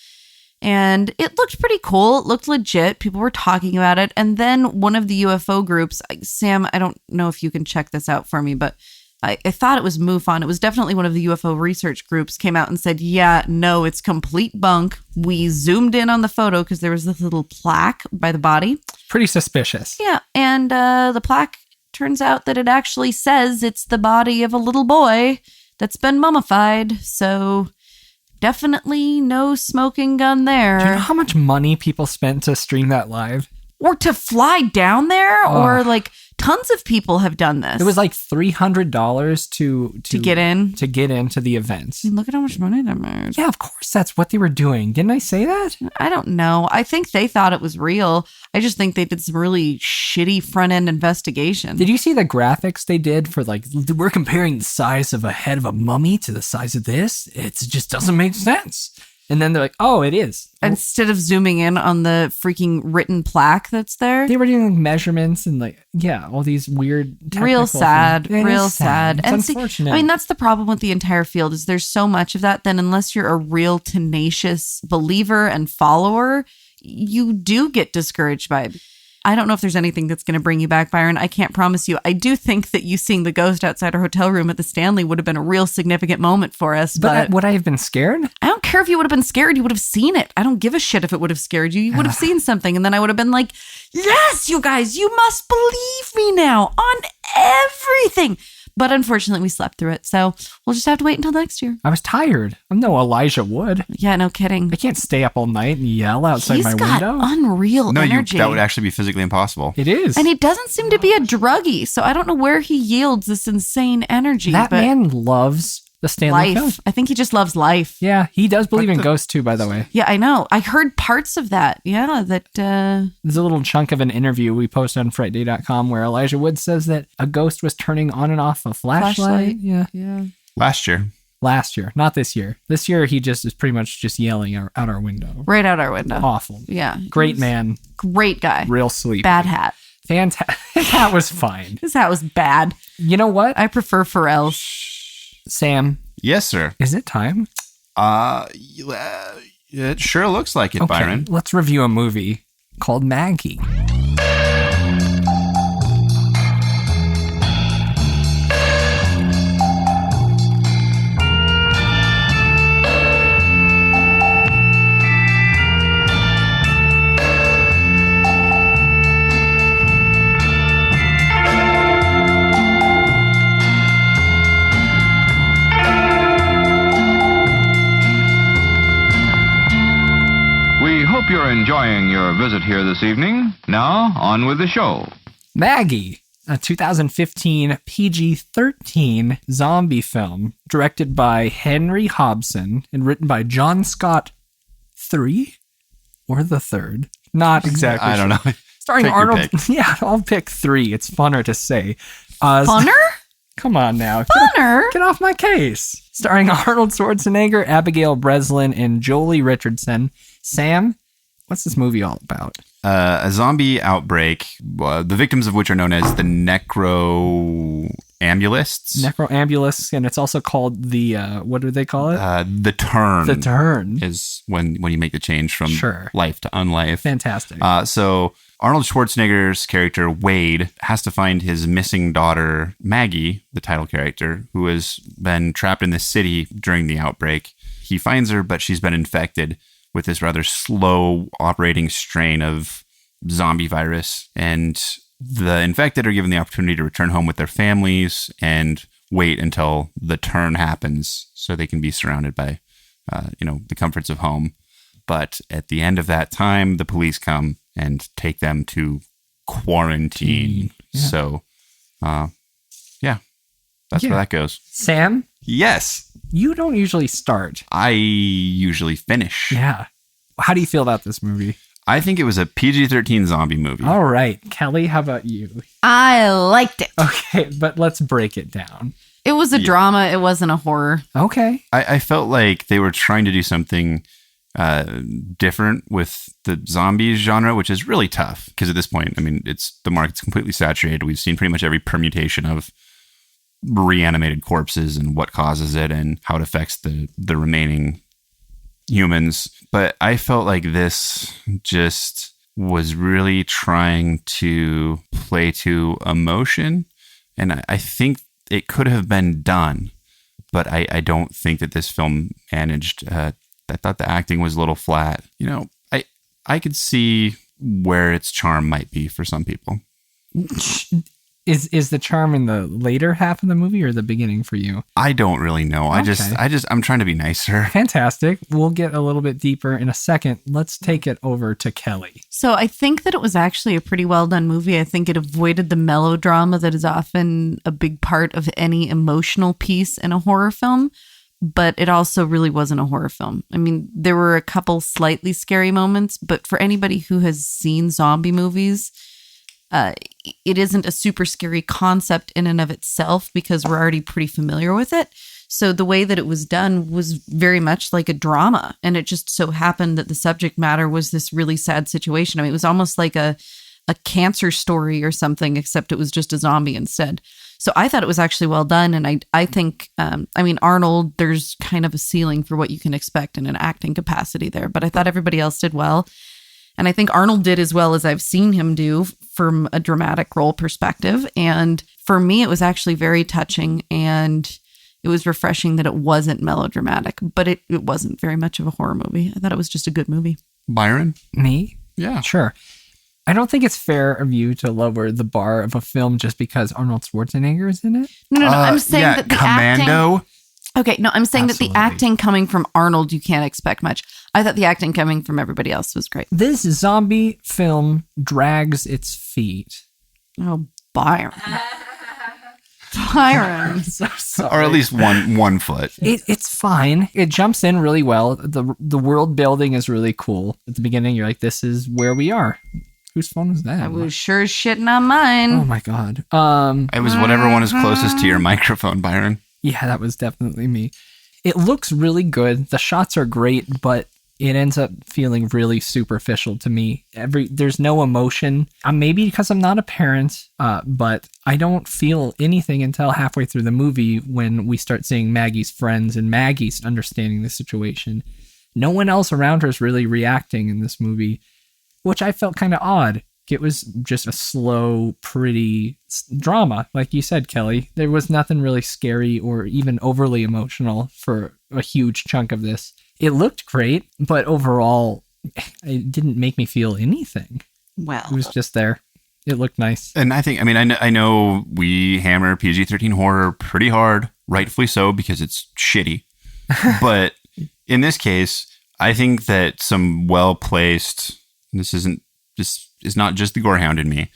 And it looked pretty cool. It looked legit. People were talking about it. And then one of the UFO groups, Sam, I don't know if you can check this out for me, but I thought it was MUFON. It was definitely one of the UFO research groups came out and said, yeah, no, it's complete bunk. We zoomed in on the photo because there was this little plaque by the body. Pretty suspicious. Yeah. And the plaque turns out that it actually says it's the body of a little boy that's been mummified. So definitely no smoking gun there. Do you know how much money people spent to stream that live? Or to fly down there, or like tons of people have done this. It was like $300 to get in? To get into the events. I mean, look at how much money that made. Yeah, of course that's what they were doing. Didn't I say that? I don't know. I think they thought it was real. I just think they did some really shitty front-end investigation. Did you see the graphics they did for like, we're comparing the size of a head of a mummy to the size of this? It just doesn't make sense. And then they're like, oh, it is. Instead of zooming in on the freaking written plaque that's there. They were doing like measurements and like, yeah, all these weird real sad. things. Real sad. It's And unfortunate. I mean, that's the problem with the entire field is there's so much of that. Then unless you're a real tenacious believer and follower, you do get discouraged by it. I don't know if there's anything that's going to bring you back, Byron. I can't promise you. I do think that you seeing the ghost outside our hotel room at the Stanley would have been a real significant moment for us. But would I have been scared? I don't care if you would have been scared. You would have seen it. I don't give a shit if it would have scared you. You would have seen something. And then I would have been like, yes, you guys, you must believe me now on everything. But unfortunately, we slept through it. So we'll just have to wait until next year. I was tired. I'm no Elijah Wood. Yeah, no kidding. I can't stay up all night and yell outside He's my got window. unreal energy. that would actually be physically impossible. It is. And he doesn't seem to be a druggie. So I don't know where he yields this insane energy. That but man loves the Stanley film. life. I think he just loves life. Yeah, he does believe in ghosts too, by the way. Yeah, I know. I heard parts of that. Yeah, that There's a little chunk of an interview we posted on Frightday.com where Elijah Wood says that a ghost was turning on and off a flashlight. Yeah. Last year. Last year, not this year. This year, he just is pretty much just yelling out our window. right out our window. Awful. Yeah. Great man. Great guy. Real sleep. Bad hat. Fantastic. That was fine. His hat was bad. You know what? I prefer Pharrell's. Sam, Yes, sir. is it time? It sure looks like it, Byron. Let's review a movie called Maggie. We hope you're enjoying your visit here this evening. Now, on with the show. Maggie, a 2015 PG-13 zombie film directed by Henry Hobson and written by John Scott III or the third. Not exactly. I don't know. Starring Pick your Arnold. pick. Yeah, I'll pick 3. It's funner to say. Funner? Come on now. Funner? Get off my case. Starring Arnold Schwarzenegger, Abigail Breslin, and Jolie Richardson. Sam, what's this movie all about? A zombie outbreak, the victims of which are known as the necroambulists. Necroambulance, and it's also called the, what do they call it? The turn. The Turn. is when you make the change from Sure. life to unlife. Fantastic. So Arnold Schwarzenegger's character, Wade, has to find his missing daughter, Maggie, the title character, who has been trapped in the city during the outbreak. He finds her, but she's been infected with this rather slow operating strain of zombie virus. And the infected are given the opportunity to return home with their families and wait until the turn happens so they can be surrounded by, the comforts of home. But at the end of that time, the police come and take them to quarantine. Yeah. So, that's Yeah. where that goes. Sam, Yes, you don't usually start. I usually finish. Yeah. How do you feel about this movie? I think it was a PG-13 zombie movie. All right. Kelly, how about you? I liked it. Okay, but let's break it down. It was a drama. It wasn't a horror. Okay. I felt like they were trying to do something different with the zombies genre, which is really tough because at this point, I mean, the market's completely saturated. We've seen pretty much every permutation of reanimated corpses and what causes it and how it affects the remaining humans. But I felt like this just was really trying to play to emotion. And I think it could have been done, but I don't think that this film managed. I thought the acting was a little flat. I could see where its charm might be for some people. Is the charm in the later half of the movie or the beginning for you? I don't really know. Okay. I'm trying to be nicer. Fantastic. We'll get a little bit deeper in a second. Let's take it over to Kelly. So I think that it was actually a pretty well done movie. I think it avoided the melodrama that is often a big part of any emotional piece in a horror film, but it also really wasn't a horror film. I mean, there were a couple slightly scary moments, but for anybody who has seen zombie movies, it isn't a super scary concept in and of itself because we're already pretty familiar with it. So the way that it was done was very much like a drama. And it just so happened that the subject matter was this really sad situation. I mean, it was almost like a cancer story or something, except it was just a zombie instead. So I thought it was actually well done. And I think, Arnold, there's kind of a ceiling for what you can expect in an acting capacity there. But I thought everybody else did well. And I think Arnold did as well as I've seen him do from a dramatic role perspective. And for me, it was actually very touching and it was refreshing that it wasn't melodramatic, but it wasn't very much of a horror movie. I thought it was just a good movie. Byron? Me? Yeah. Sure. I don't think it's fair of you to lower the bar of a film just because Arnold Schwarzenegger is in it. No. I'm saying that the Commando. acting... Okay, no, I'm saying Absolutely. that the acting coming from Arnold, you can't expect much. I thought the acting coming from everybody else was great. This zombie film drags its feet. Oh, Byron. Byron. So sorry. Or at least one foot. It's fine. It jumps in really well. The world building is really cool. At the beginning, you're like, this is where we are. Whose phone was that? I was sure shitting on mine. Oh my God. It was whatever one is closest to your microphone, Byron. Yeah, that was definitely me. It looks really good. The shots are great, but it ends up feeling really superficial to me. There's no emotion. Maybe because I'm not a parent, but I don't feel anything until halfway through the movie when we start seeing Maggie's friends and Maggie's understanding the situation. No one else around her is really reacting in this movie, which I felt kind of odd. It was just a slow, pretty drama. Like you said, Kelly, there was nothing really scary or even overly emotional for a huge chunk of this. It looked great, but overall, it didn't make me feel anything. Well, It was just there. It looked nice. And I know we hammer PG-13 horror pretty hard, rightfully so, because it's shitty. But in this case, I think that some well-placed, this is not just the gorehound in me,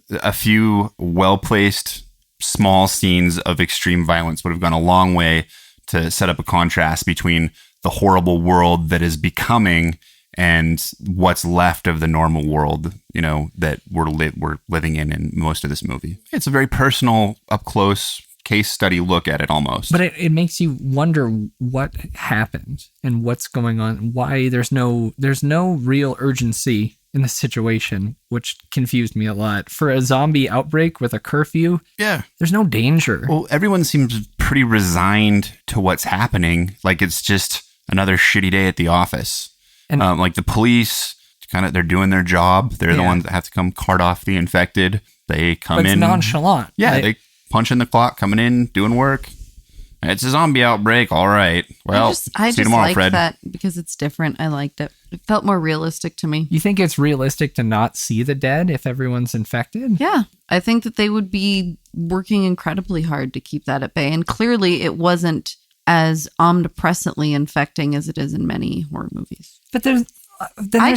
a few well-placed small scenes of extreme violence would have gone a long way to set up a contrast between the horrible world that is becoming and what's left of the normal world, that we're living in most of this movie. It's a very personal, up-close case study look at it almost. But it makes you wonder what happened and what's going on, why there's no real urgency in the situation, which confused me a lot. For a zombie outbreak with a curfew, yeah, there's no danger. Well, everyone seems pretty resigned to what's happening. Like it's just another shitty day at the office. And like the police, they're doing their job. They're the ones that have to come cart off the infected. They come it's in nonchalant. Yeah, they punch in the clock, coming in, doing work. It's a zombie outbreak. All right. Well, I see you just tomorrow, liked Fred. that because it's different. I liked it. It felt more realistic to me. You think it's realistic to not see the dead if everyone's infected? Yeah. I think that they would be working incredibly hard to keep that at bay. And clearly it wasn't as omnipresently infecting as it is in many horror movies. But there's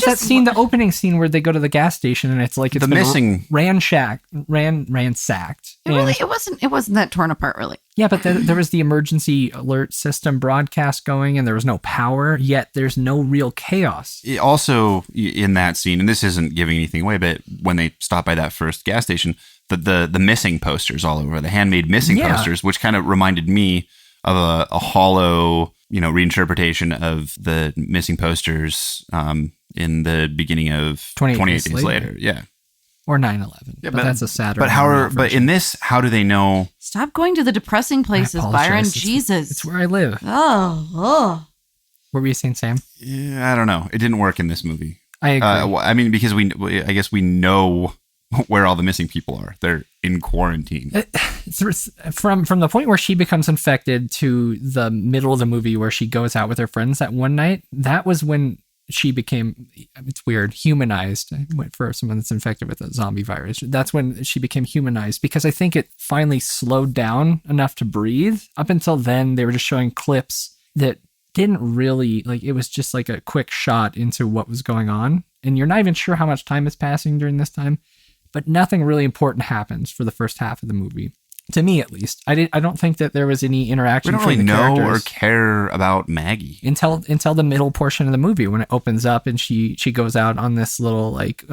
that scene, the opening scene where they go to the gas station and it's like it's The been missing- ransacked. It wasn't that torn apart really. Yeah, but there was the emergency alert system broadcast going and there was no power, yet there's no real chaos. Also, in that scene, and this isn't giving anything away, but when they stop by that first gas station, the missing posters all over, the handmade missing posters, which kind of reminded me of a hollow, reinterpretation of the missing posters in the beginning of 28 Days Later. Yeah. Or 9/11. Yeah, but that's a sadder. But in this, how do they know? Stop going to the depressing places, Byron. Jesus. It's where I live. Oh. What were you saying, Sam? Yeah, I don't know. It didn't work in this movie. I agree. Because I guess we know where all the missing people are. They're in quarantine. From the point where she becomes infected to the middle of the movie where she goes out with her friends that one night, that was when she became, it's weird, humanized. I went for someone that's infected with a zombie virus. That's when she became humanized, because I think it finally slowed down enough to breathe. Up until then, they were just showing clips that didn't really, like, it was just like a quick shot into what was going on. And you're not even sure how much time is passing during this time, but nothing really important happens for the first half of the movie. To me, at least. I don't think that there was any interaction. We don't really know or care about Maggie until the middle portion of the movie, when it opens up and she goes out on this little like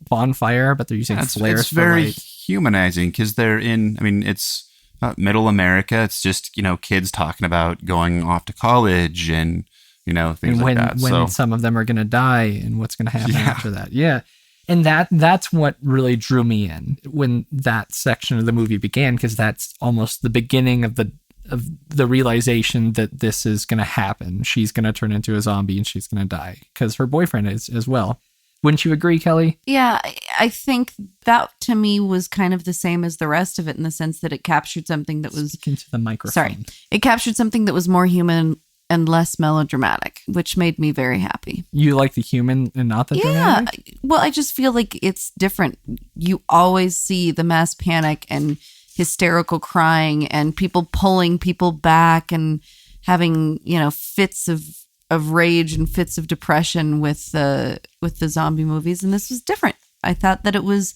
bonfire, but they're using flares. It's very humanizing, because they're in. I mean, it's middle America. It's just kids talking about going off to college and things and like that. When some of them are going to die and what's going to happen after that. Yeah. And that's what really drew me in when that section of the movie began, because that's almost the beginning of the realization that this is going to happen. She's going to turn into a zombie and she's going to die, because her boyfriend is as well. Wouldn't you agree, Kelly? Yeah, I think that to me was kind of the same as the rest of it, in the sense that it captured something that was... Speak into the microphone. Sorry. It captured something that was more human and less melodramatic, which made me very happy. You like the human and not the dramatic? Yeah. Well, I just feel like it's different. You always see the mass panic and hysterical crying and people pulling people back and having, fits of rage and fits of depression with the zombie movies. And this was different. I thought that it was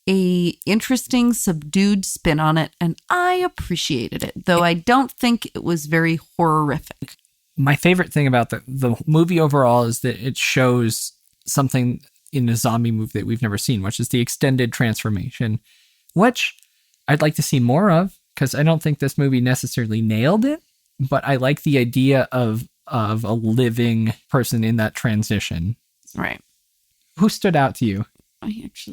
a interesting, subdued spin on it, and I appreciated it, though I don't think it was very horrific. My favorite thing about the movie overall is that it shows something in a zombie movie that we've never seen, which is the extended transformation, which I'd like to see more of, because I don't think this movie necessarily nailed it, but I like the idea of a living person in that transition. Right. Who stood out to you? I'm going to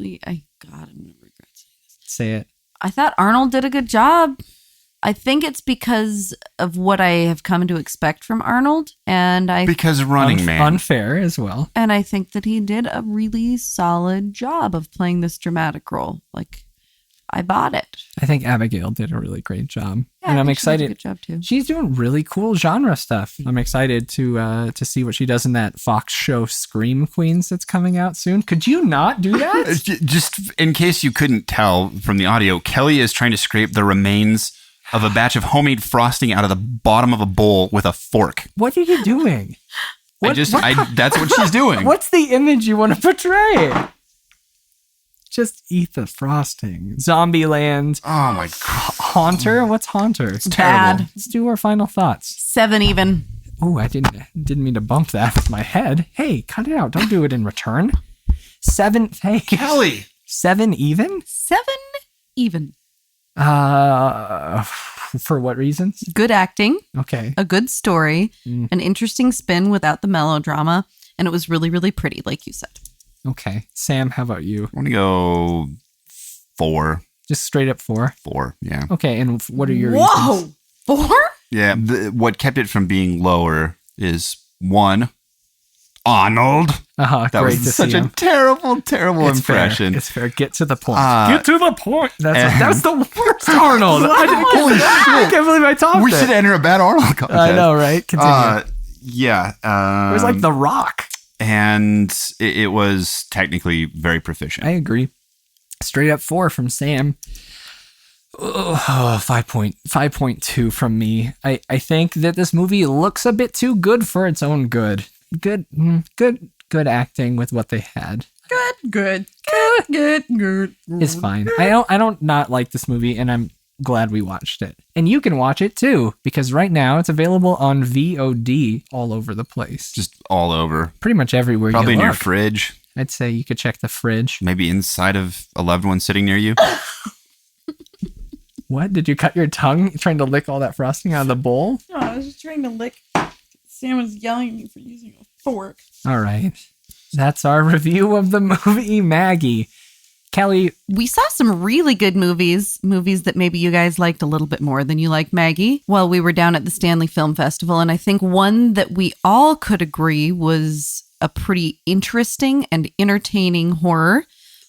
regret saying this. Say it. I thought Arnold did a good job. I think it's because of what I have come to expect from Arnold, and because Running Man unfair as well. And I think that he did a really solid job of playing this dramatic role. Like, I bought it. I think Abigail did a really great job, yeah, and I'm excited. She did a good job too. She's doing really cool genre stuff. I'm excited to see what she does in that Fox show Scream Queens that's coming out soon. Could you not do that? Just in case you couldn't tell from the audio, Kelly is trying to scrape the remains of a batch of homemade frosting out of the bottom of a bowl with a fork. What are you doing? That's what she's doing. What's the image you want to portray? Just eat the frosting. Zombieland. Oh my God. Haunter? What's Haunter? It's terrible. Let's do our final thoughts. 7 even. Oh, I didn't mean to bump that with my head. Hey, cut it out. Don't do it in return. 7. Hey, Kelly. 7 even? 7 even. For what reasons? Good acting. Okay. A good story. An interesting spin without the melodrama. And it was really, really pretty, like you said. Okay. Sam, how about you? I want to go 4. Just straight up 4? 4, yeah. Okay, and what are your reasons? 4? Yeah, what kept it from being lower is 1, Arnold. That was such a terrible impression. It's fair. Get to the point. Get to the point. That's the worst Arnold. Holy shit. I can't believe I topped it. We should enter a bad Arnold contest. I know, right? Continue. Yeah. It was like The Rock. And it was technically very proficient. I agree. Straight up 4 from Sam. 5.2 from me. I think that this movie looks a bit too good for its own good. Good acting with what they had. Good. It's fine. I don't not like this movie, and I'm glad we watched it. And you can watch it too, because right now it's available on VOD all over the place. Just all over. Pretty much everywhere. Probably you in look. your fridge. I'd say you could check the fridge. Maybe inside of a loved one sitting near you. What? Did you cut your tongue trying to lick all that frosting out of the bowl? No, I was just trying to lick. Sam was yelling at me for using a fork. All right. That's our review of the movie Maggie. Kelly. We saw some really good movies that maybe you guys liked a little bit more than you like Maggie, while we were down at the Stanley Film Festival. And I think one that we all could agree was a pretty interesting and entertaining horror.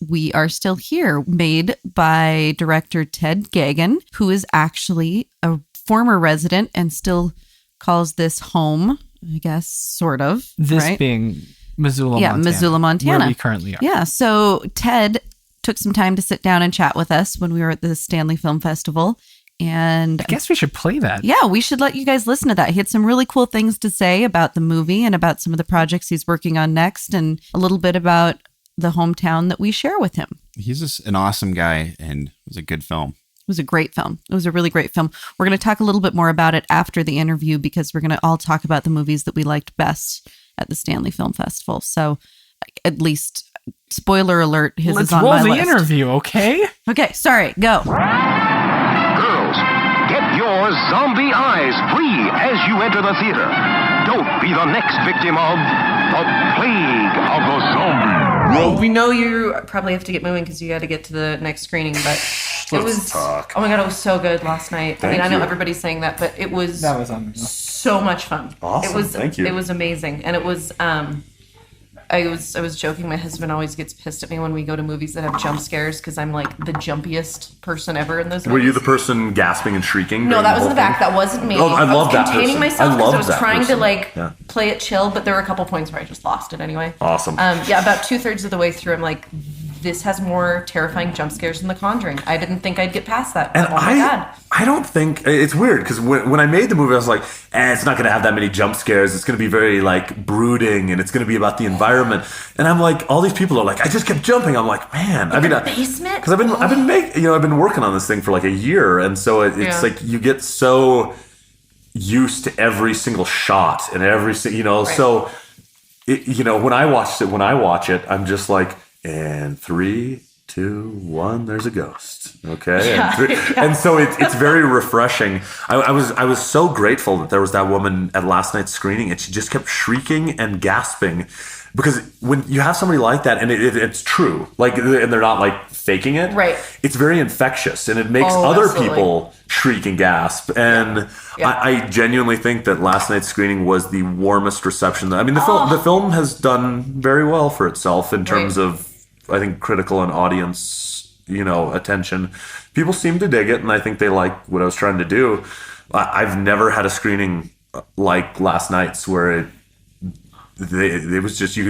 We Are Still Here, made by director Ted Geoghegan, who is actually a former resident and still calls this home, I guess, sort of. This right? being Missoula, Yeah, Montana. Missoula, Montana. Where we currently are. Yeah, so Ted took some time to sit down and chat with us when we were at the Stanley Film Festival. And I guess we should play that. yeah, we should let you guys listen to that. He had some really cool things to say about the movie and about some of the projects he's working on next, and a little bit about the hometown that we share with him. He's just an awesome guy, and it was a good film. It was a great film. It was a really great film. We're going to talk a little bit more about it after the interview because we're going to all talk about the movies that we liked best at the Stanley Film Festival. So at least, spoiler alert, his Let's is on roll my the list. interview, okay? Okay, sorry, go. Girls, get your zombie eyes free as you enter the theater. Don't be the next victim of the plague of the zombie. We know you probably have to get moving because you got to get to the next screening, but it was talk. Oh my god, it was so good last night. I mean, I know you. everybody's saying that, but it was unreal. so much fun. Awesome. It was Thank you. It was amazing, and it was I was joking. My husband always gets pissed at me when we go to movies that have jump scares because I'm like the jumpiest person ever in those movies. Were you the person gasping and shrieking? No, during that the was in whole the back. thing? That wasn't me. Oh, I love was that containing person. myself I because love I was that trying person. to like Yeah. play it chill, but there were a couple points where I just lost it anyway. Awesome. Yeah, about 2/3 of the way through, I'm like, this has more terrifying jump scares than The Conjuring. I didn't think I'd get past that. And oh my god. I don't think it's weird because when I made the movie, I was like, it's not going to have that many jump scares. It's going to be very like brooding, and it's going to be about the environment. And I'm like, all these people are like, I just kept jumping. I'm like, man, I mean, basement? because I've been working on this thing for like a year, and so it's Yeah. like you get so used to every single shot and every Right. so when I watch it, I'm just like, and 3, 2, 1, there's a ghost. Okay. And so it's very refreshing. I was so grateful that there was that woman at last night's screening and she just kept shrieking and gasping because when you have somebody like that and it's true, like, and they're not like faking it. Right. It's very infectious and it makes Oh, other absolutely. people shriek and gasp. And Yeah. I genuinely think that last night's screening was the warmest reception. I mean, the film has done very well for itself in terms Right. of, I think, critical and audience, attention. People seem to dig it, and I think they like what I was trying to do. I've never had a screening like last night's where it was just I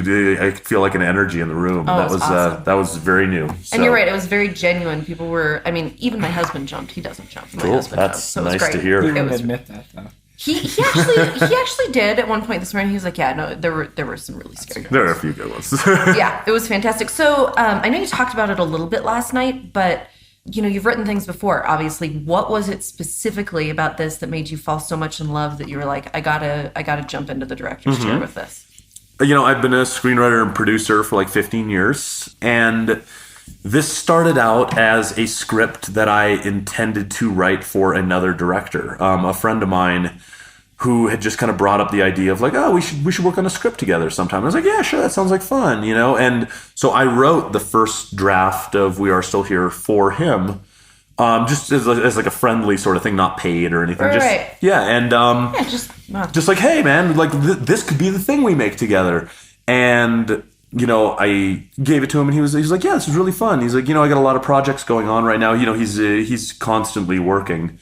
could feel like an energy in the room. Oh, that it was was awesome. that was very new. And you're right, it was very genuine. People were, I mean, even my husband jumped. He doesn't jump. My Cool. husband That's jumps, so it was nice great. to hear. He It wouldn't was- admit that, though. He actually did at one point this morning. He was like, "Yeah, no, there were some really scary." There are a few good ones. Yeah, it was fantastic. So I know you talked about it a little bit last night, but you've written things before. Obviously, what was it specifically about this that made you fall so much in love that you were like, I gotta jump into the director's chair with this? I've been a screenwriter and producer for like 15 years, and this started out as a script that I intended to write for another director. A friend of mine who had just kind of brought up the idea of like, oh, we should work on a script together sometime. I was like, yeah, sure, that sounds like fun, And so I wrote the first draft of We Are Still Here for him, just as like a friendly sort of thing, not paid or anything. Right. Yeah, and just like, hey, man, like this could be the thing we make together. And I gave it to him, and he was like, yeah, this is really fun. He's like, I got a lot of projects going on right now. He's constantly working.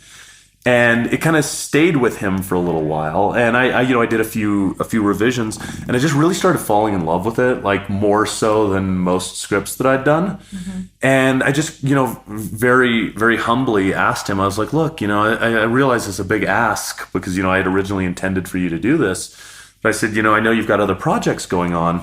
And it kind of stayed with him for a little while. And I did a few revisions, and I just really started falling in love with it, like more so than most scripts that I'd done. Mm-hmm. And I just, very, very humbly asked him, I was like, look, I realize it's a big ask because, I had originally intended for you to do this. But I said, I know you've got other projects going on.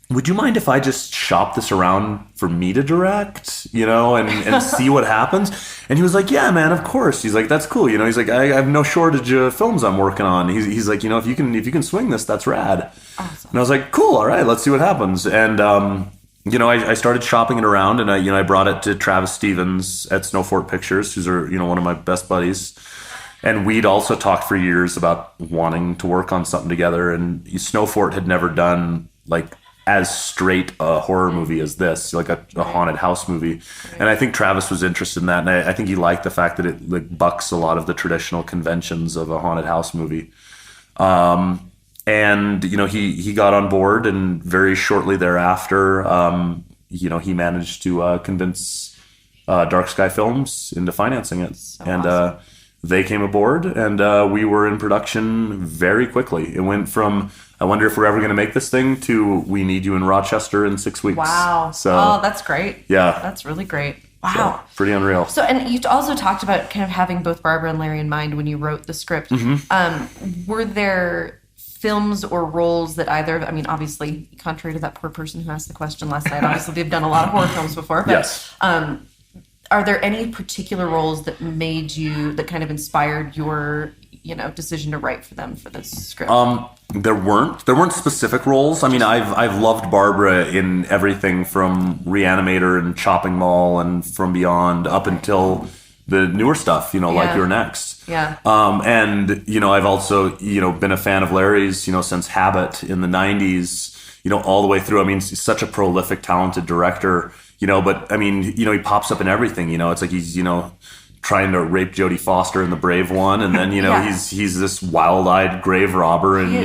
Would you mind if I just shop this around for me to direct, and see what happens? And he was like, yeah, man, of course. He's like, that's cool. He's like, I have no shortage of films I'm working on. He's like, if you can swing this, that's rad. Awesome. And I was like, cool. All right, let's see what happens. And, I started shopping it around, and I brought it to Travis Stevens at Snowfort Pictures, who's one of my best buddies. And we'd also talked for years about wanting to work on something together. And Snowfort had never done like as straight a horror movie as this, like a haunted house movie. And I think Travis was interested in that. And I think he liked the fact that it like bucks a lot of the traditional conventions of a haunted house movie. And, he got on board, and very shortly thereafter, he managed to convince Dark Sky Films into financing it. They came aboard, and we were in production very quickly. It went from I wonder if we're ever going to make this thing to We Need You in Rochester in 6 weeks. Wow. So, that's great. Yeah. That's really great. Wow. So, pretty unreal. So, and you also talked about kind of having both Barbara and Larry in mind when you wrote the script. Were there films or roles that obviously, contrary to that poor person who asked the question last night, obviously they've done a lot of horror films before, but yes. Are there any particular roles that that kind of inspired your, decision to write for them for this script? There weren't specific roles. I mean, I've loved Barbara in everything from Reanimator and Chopping Mall and From Beyond up until the newer stuff, like You're Next. Yeah. And, I've also, been a fan of Larry's, since Habit in the 90s, all the way through. I mean, he's such a prolific, talented director, but I mean, he pops up in everything, it's like he's, trying to rape Jodie Foster in The Brave One, and then he's this wild-eyed grave robber, and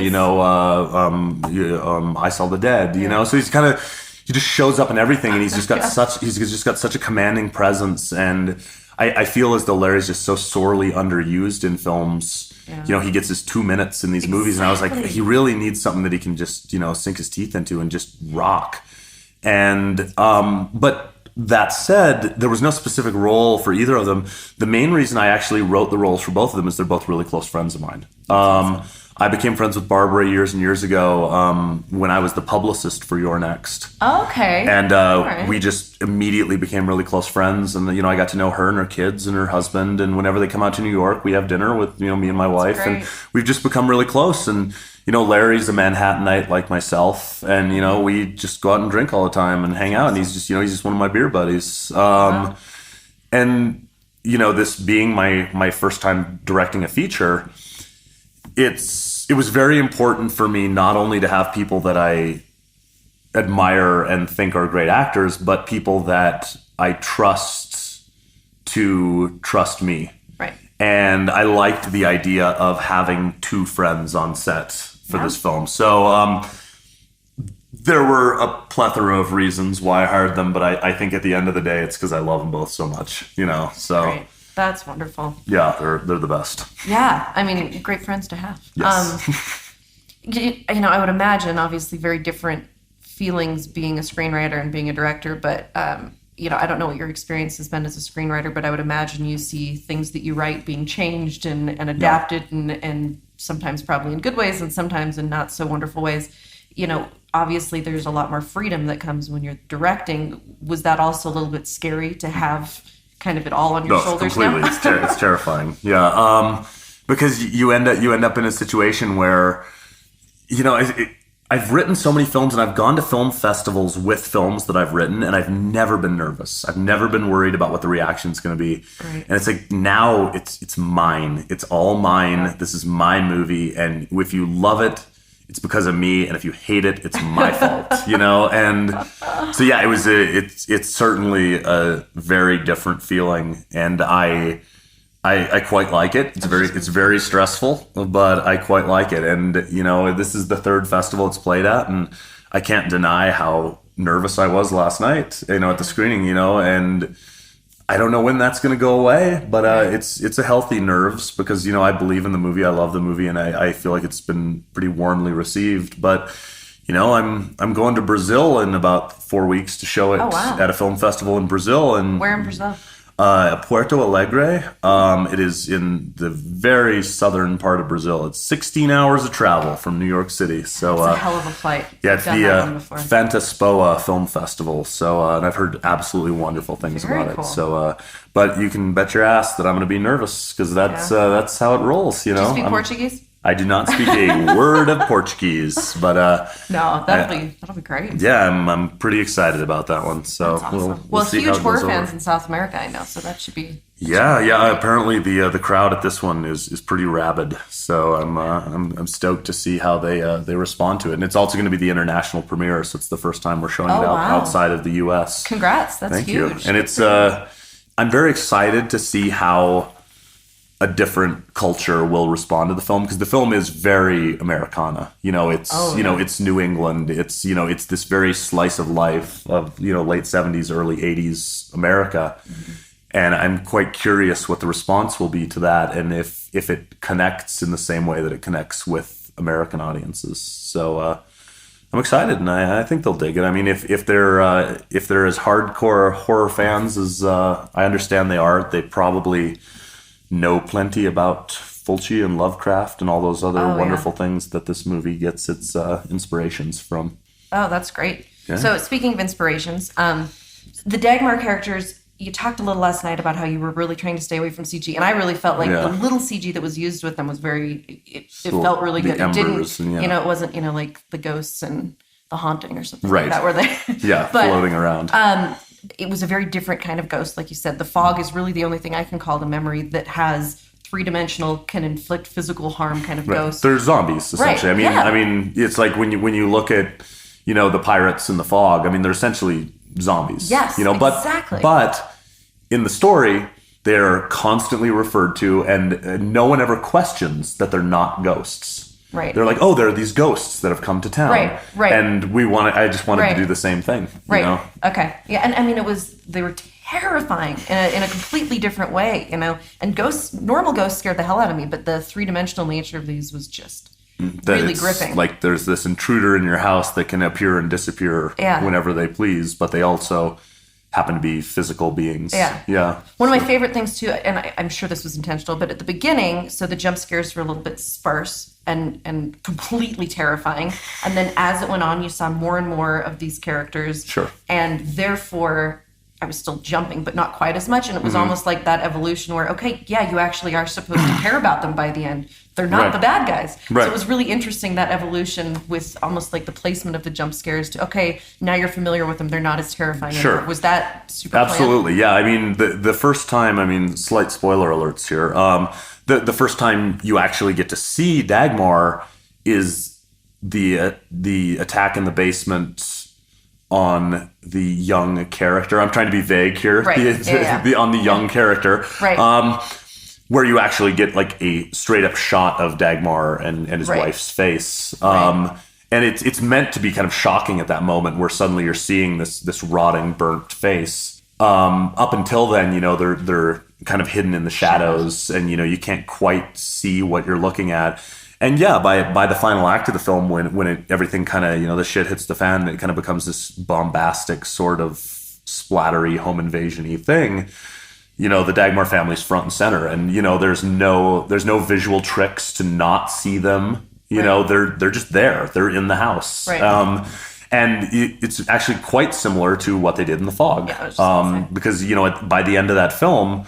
I Saw the Dead, so he's kind of, he just shows up in everything, and he's just got such a commanding presence, and I feel as though Larry's just so sorely underused in films. Yeah. He gets his 2 minutes in these movies, and I was like, he really needs something that he can just sink his teeth into and just rock. And but that said, there was no specific role for either of them. The main reason I actually wrote the roles for both of them is they're both really close friends of mine. I became friends with Barbara years and years ago when I was the publicist for You're Next. Okay. And we just immediately became really close friends. And, I got to know her and her kids and her husband. And whenever they come out to New York, we have dinner with, me and my wife. Great. And we've just become really close. And, Larry's a Manhattanite like myself. And, we just go out and drink all the time and hang out. And he's just one of my beer buddies. Wow. And, this being my first time directing a feature, it was very important for me not only to have people that I admire and think are great actors, but people that I trust to trust me. Right. And I liked the idea of having two friends on set for this film. So there were a plethora of reasons why I hired them, but I think at the end of the day, it's because I love them both so much, so. Great. That's wonderful. Yeah, they're the best. Yeah, I mean, great friends to have. Yes. I would imagine, obviously, very different feelings being a screenwriter and being a director, but, I don't know what your experience has been as a screenwriter, but I would imagine you see things that you write being changed and adapted and sometimes probably in good ways and sometimes in not so wonderful ways. Obviously, there's a lot more freedom that comes when you're directing. Was that also a little bit scary to have kind of it all on your shoulders completely. now? It's terrifying. Yeah. Because you end up in a situation where, I've written so many films and I've gone to film festivals with films that I've written and I've never been nervous. I've never been worried about what the reaction's going to be. Right. And it's like, now it's mine. It's all mine. Yeah. This is my movie. And if you love it, it's because of me, and if you hate it, it's my fault, And so, yeah, it's certainly a very different feeling, and I quite like it. It's very stressful, but I quite like it. And this is the third festival it's played at, and I can't deny how nervous I was last night, at the screening, and I don't know when that's going to go away, but it's a healthy nerves because, I believe in the movie. I love the movie, and I feel like it's been pretty warmly received. But, I'm going to Brazil in about 4 weeks to show it at a film festival in Brazil. And where in Brazil? Porto Alegre. It is in the very southern part of Brazil. It's 16 hours of travel from New York City. So it's a hell of a flight. Yeah, it's the Fantaspoa Film Festival. So and I've heard absolutely wonderful things about it. So, but you can bet your ass that I'm going to be nervous because that's how it rolls. Do you speak Portuguese? I do not speak a word of Portuguese, but no, that'll be great. Yeah, I'm pretty excited about that one. So that's awesome. we'll see huge how it horror goes fans over. in South America, I know, so that should be. Yeah. Apparently, the crowd at this one is pretty rabid. So I'm stoked to see how they respond to it, and it's also going to be the international premiere. So it's the first time we're showing it outside of the U.S. Congrats! That's Thank huge. you. And it's I'm very excited to see how a different culture will respond to the film because the film is very Americana. It's New England. It's it's this very slice of life of late 70s, early 80s America. Mm-hmm. And I'm quite curious what the response will be to that and if it connects in the same way that it connects with American audiences. So I'm excited, and I think they'll dig it. I mean, if they're as hardcore horror fans as I understand they are, they probably know plenty about Fulci and Lovecraft and all those other wonderful things that this movie gets its inspirations from. Oh, that's great. Yeah. So speaking of inspirations, the Dagmar characters, you talked a little last night about how you were really trying to stay away from CG, and I really felt like the little CG that was used with them was it felt really good. It didn't, it wasn't, like the ghosts and the haunting or something like that were there. Yeah, but, floating around. It was a very different kind of ghost, like you said. The fog is really the only thing I can call the memory that has three-dimensional, can inflict physical harm kind of ghost. They're zombies, essentially. Right. I mean, it's like when you look at, the pirates in the fog. I mean, they're essentially zombies. Yes, exactly. But in the story, they're constantly referred to, and no one ever questions that they're not ghosts. Right. They're like, oh, there are these ghosts that have come to town. Right. And I just wanted to do the same thing. Right. Okay. Yeah. And I mean, they were terrifying in a completely different way, and normal ghosts scared the hell out of me, but the three-dimensional nature of these was just really gripping. Like there's this intruder in your house that can appear and disappear whenever they please, but they also happen to be physical beings. Yeah. One of my favorite things too, and I'm sure this was intentional, but at the beginning, so the jump scares were a little bit sparse and completely terrifying. And then as it went on, you saw more and more of these characters. Sure. And therefore, I was still jumping, but not quite as much. And it was almost like that evolution where, okay, yeah, you actually are supposed to care about them by the end. They're not the bad guys. Right. So it was really interesting, that evolution with almost like the placement of the jump scares to, okay, now you're familiar with them. They're not as terrifying Sure. anymore. Was that super Absolutely. Yeah. I mean, the first time, slight spoiler alerts here. The first time you actually get to see Dagmar is the attack in the basement on the young character. I'm trying to be vague here. Right. On the young character. Right. Where you actually get like a straight up shot of Dagmar and his wife's face. And it's meant to be kind of shocking at that moment where suddenly you're seeing this rotting, burnt face. Up until then, they're kind of hidden in the shadows, and you can't quite see what you're looking at. And yeah, by the final act of the film, when everything kind of, the shit hits the fan, it kind of becomes this bombastic sort of splattery home invasion-y thing. The Dagmar family's front and center, and there's no visual tricks to not see them. They're just there. They're in the house. Right. And it's actually quite similar to what they did in The Fog. Yeah, because by the end of that film,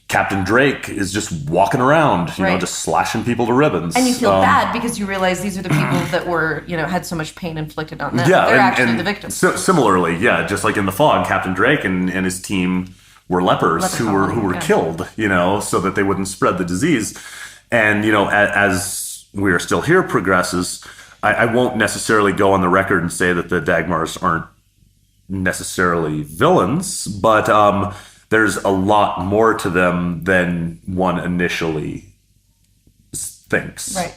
Captain Drake is just walking around, just slashing people to ribbons. And you feel bad because you realize these are the people that were, had so much pain inflicted on them. Yeah, they're actually the victims. So, similarly, just like in The Fog, Captain Drake and his team were lepers who were killed, so that they wouldn't spread the disease. And, as We Are Still Here progresses, I won't necessarily go on the record and say that the Dagmars aren't necessarily villains, but there's a lot more to them than one initially thinks. Right.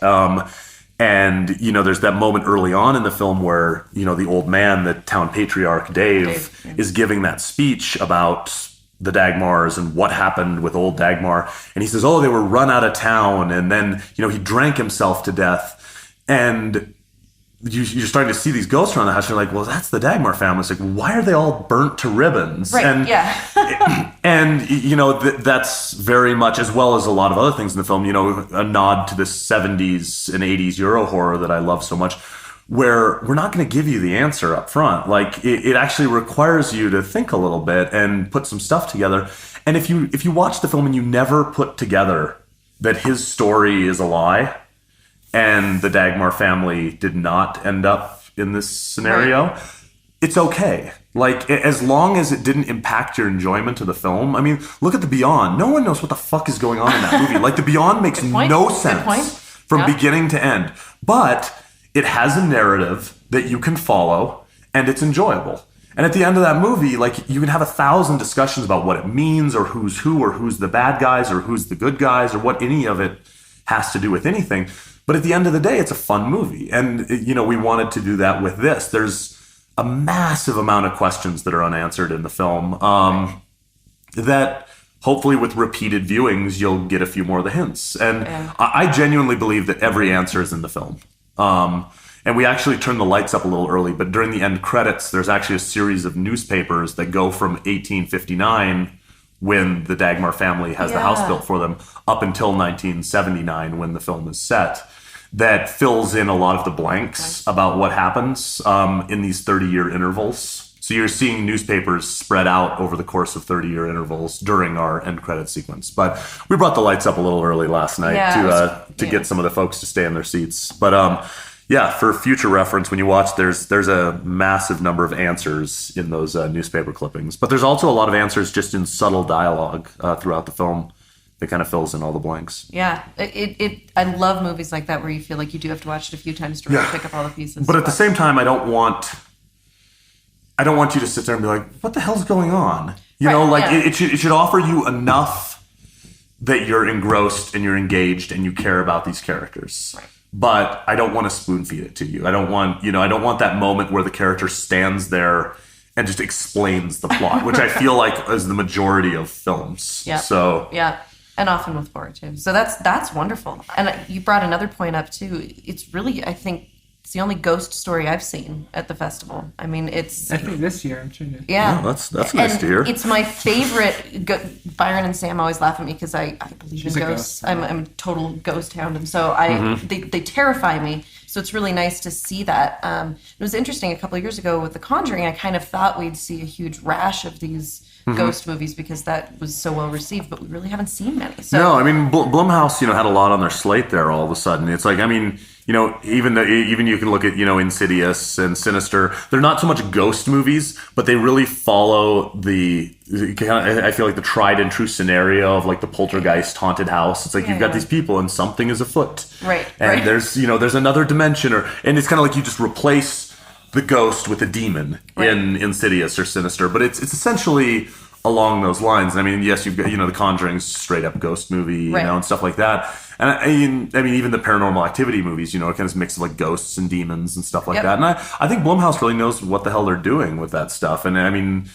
And, there's that moment early on in the film where, the old man, the town patriarch, Dave is giving that speech about the Dagmars and what happened with old Dagmar. And he says, oh, they were run out of town. And then, he drank himself to death. And you're starting to see these ghosts around the house. You're like, well, that's the Dagmar family. It's like, why are they all burnt to ribbons? Right, and, that's very much, as well as a lot of other things in the film, a nod to this 70s and 80s Euro horror that I love so much, where we're not going to give you the answer up front. Like, it actually requires you to think a little bit and put some stuff together. And if you watch the film and you never put together that his story is a lie, and the Dagmar family did not end up in this scenario, it's okay. Like, as long as it didn't impact your enjoyment of the film. I mean, look at The Beyond. No one knows what the fuck is going on in that movie. Like, The Beyond makes no sense from beginning to end. But it has a narrative that you can follow, and it's enjoyable. And at the end of that movie, like, you can have 1,000 discussions about what it means, or who's who, or who's the bad guys, or who's the good guys, or what any of it has to do with anything. But at the end of the day, it's a fun movie. And, we wanted to do that with this. There's a massive amount of questions that are unanswered in the film that hopefully with repeated viewings, you'll get a few more of the hints. And I genuinely believe that every answer is in the film. And we actually turned the lights up a little early, but during the end credits, there's actually a series of newspapers that go from 1859, when the Dagmar family has the house built for them, up until 1979, when the film is set, that fills in a lot of the blanks about what happens in these 30-year intervals. So you're seeing newspapers spread out over the course of 30-year intervals during our end credit sequence. But we brought the lights up a little early last night to get some of the folks to stay in their seats. But for future reference, when you watch, there's a massive number of answers in those newspaper clippings. But there's also a lot of answers just in subtle dialogue throughout the film that kind of fills in all the blanks. Yeah, I love movies like that where you feel like you do have to watch it a few times to really pick up all the pieces. But at the same time, I don't want you to sit there and be like, what the hell's going on? You know, like it should offer you enough that you're engrossed and you're engaged and you care about these characters. Right. But I don't want to spoon feed it to you. I don't want that moment where the character stands there and just explains the plot, which I feel like is the majority of films. Yeah. So and often with horror too. So that's wonderful. And you brought another point up too. It's really, I think, it's the only ghost story I've seen at the festival. I mean, it's... I think this year, I'm sure. Yeah. Oh, that's nice to hear. It's my favorite... Byron and Sam always laugh at me because I believe in ghosts. I'm a total ghost hound. And so they terrify me. So it's really nice to see that. It was interesting, a couple of years ago with The Conjuring, I kind of thought we'd see a huge rash of these ghost movies because that was so well received, but we really haven't seen many. So. No, I mean, Blumhouse, had a lot on their slate there all of a sudden. It's like, I mean... even you can look at, Insidious and Sinister. They're not so much ghost movies, but they really follow I feel like the tried and true scenario of like the poltergeist haunted house. It's like you've got these people and something is afoot. Right. And there's another dimension and it's kind of like you just replace the ghost with a demon in Insidious or Sinister, but it's essentially along those lines. I mean, yes, you've got, The Conjuring's straight up ghost movie, and stuff like that. And I mean, even the Paranormal Activity movies, it kind of mix of like ghosts and demons and stuff like that. And I think Blumhouse really knows what the hell they're doing with that stuff. And I mean,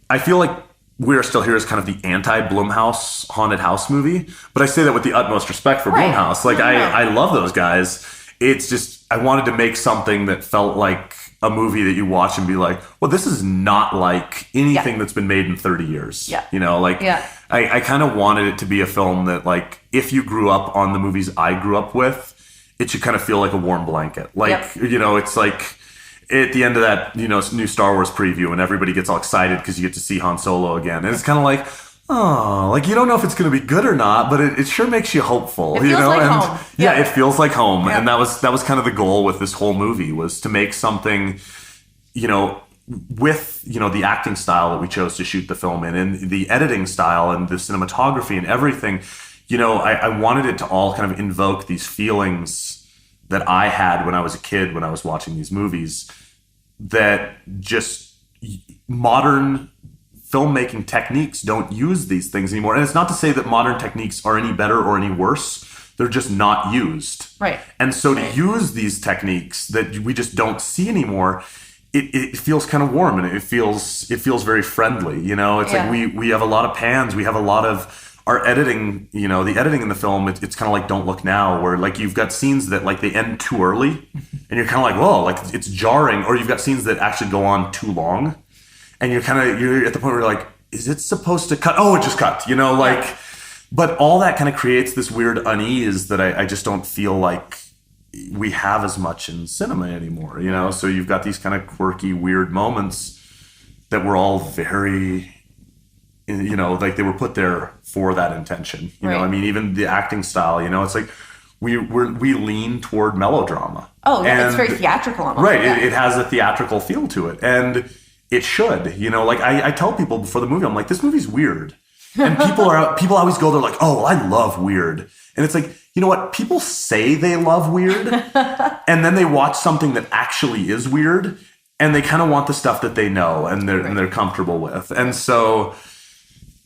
I feel like We're Still Here is kind of the anti-Blumhouse haunted house movie. But I say that with the utmost respect for Blumhouse. Like, I love those guys. It's just, I wanted to make something that felt like a movie that you watch and be like, well, this is not like anything that's been made in 30 years. Yeah. I kind of wanted it to be a film that, like, if you grew up on the movies I grew up with, it should kind of feel like a warm blanket. Like, it's like at the end of that, new Star Wars preview and everybody gets all excited because you get to see Han Solo again. And it's kind of like, oh, like you don't know if it's going to be good or not, but it sure makes you hopeful. It feels like and home. It feels like home. And that was kind of the goal with this whole movie, was to make something, with the acting style that we chose to shoot the film in, and the editing style and the cinematography and everything. I wanted it to all kind of invoke these feelings that I had when I was a kid, when I was watching these movies, that just modern filmmaking techniques don't use these things anymore. And it's not to say that modern techniques are any better or any worse. They're just not used. Right. And so to use these techniques that we just don't see anymore, it feels kind of warm and it feels very friendly. It's like we have a lot of pans. We have a lot of our editing, the editing in the film, it's kind of like Don't Look Now, where like you've got scenes that like they end too early and you're kind of like, whoa, like it's jarring. Or you've got scenes that actually go on too long. And you're at the point where you're like, is it supposed to cut? Oh, it just cut, but all that kind of creates this weird unease that I just don't feel like we have as much in cinema anymore, So you've got these kind of quirky, weird moments that were all very, like they were put there for that intention. You know, I mean, even the acting style, it's like we lean toward melodrama. Oh, yeah, it's very theatrical almost. Right, it has a theatrical feel to it. And it should, like I tell people before the movie, I'm like, this movie's weird. And people always go, they're like, oh, well, I love weird. And it's like, you know what? People say they love weird and then they watch something that actually is weird and they kind of want the stuff that they know and they're comfortable with. And so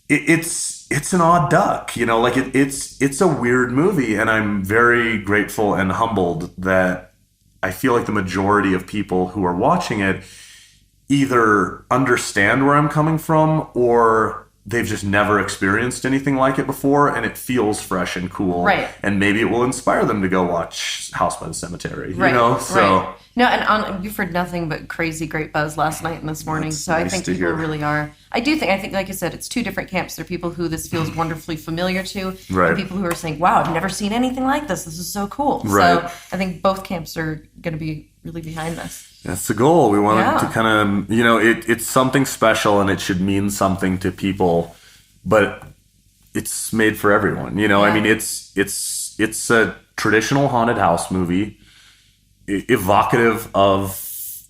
it's an odd duck, like it's a weird movie. And I'm very grateful and humbled that I feel like the majority of people who are watching it either understand where I'm coming from or they've just never experienced anything like it before, and it feels fresh and cool. Right. And maybe it will inspire them to go watch House by the Cemetery. Right. You know? So. Right. No, and you've heard nothing but crazy great buzz last night and this morning. That's So I nice think to people hear. really are. I think, like you said, it's two different camps. There are people who this feels wonderfully familiar to, Right. and people who are saying, wow, I've never seen anything like this. This is so cool. Right. So I think both camps are going to be really behind this. That's the goal. We want Yeah. to kind of, it's something special and it should mean something to people, but it's made for everyone. I mean, it's a traditional haunted house movie, evocative of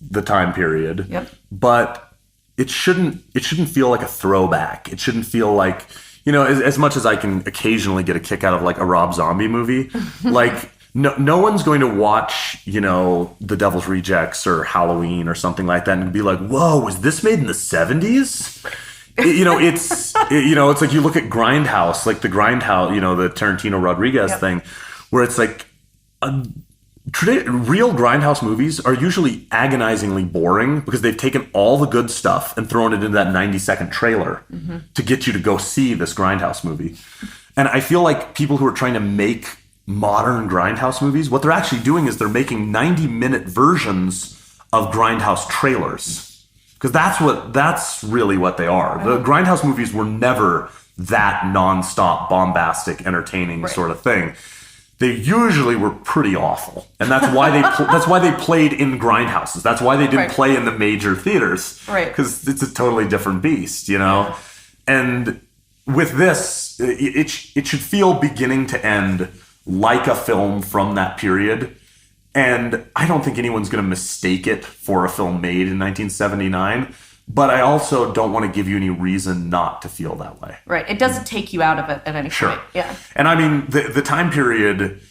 the time period. Yep. But it shouldn't feel like a throwback. It shouldn't feel like, as much as I can occasionally get a kick out of like a Rob Zombie movie, like no one's going to watch, The Devil's Rejects or Halloween or something like that and be like, whoa, was this made in the 70s? It's like you look at Grindhouse, like the Grindhouse, the Tarantino Rodriguez thing, where it's like real Grindhouse movies are usually agonizingly boring because they've taken all the good stuff and thrown it into that 90-second trailer to get you to go see this Grindhouse movie. And I feel like people who are trying to make modern Grindhouse movies, what they're actually doing is they're making 90-minute versions of Grindhouse trailers. Because that's really what they are. The Grindhouse movies were never that nonstop, bombastic, entertaining sort of thing. They usually were pretty awful, and that's why they played in grindhouses. That's why they didn't play in the major theaters, right? Because it's a totally different beast, Yeah. And with this, it should feel beginning to end like a film from that period. And I don't think anyone's going to mistake it for a film made in 1979. But I also don't want to give you any reason not to feel that way. Right. It doesn't take you out of it at any point. Yeah. And I mean, the time period,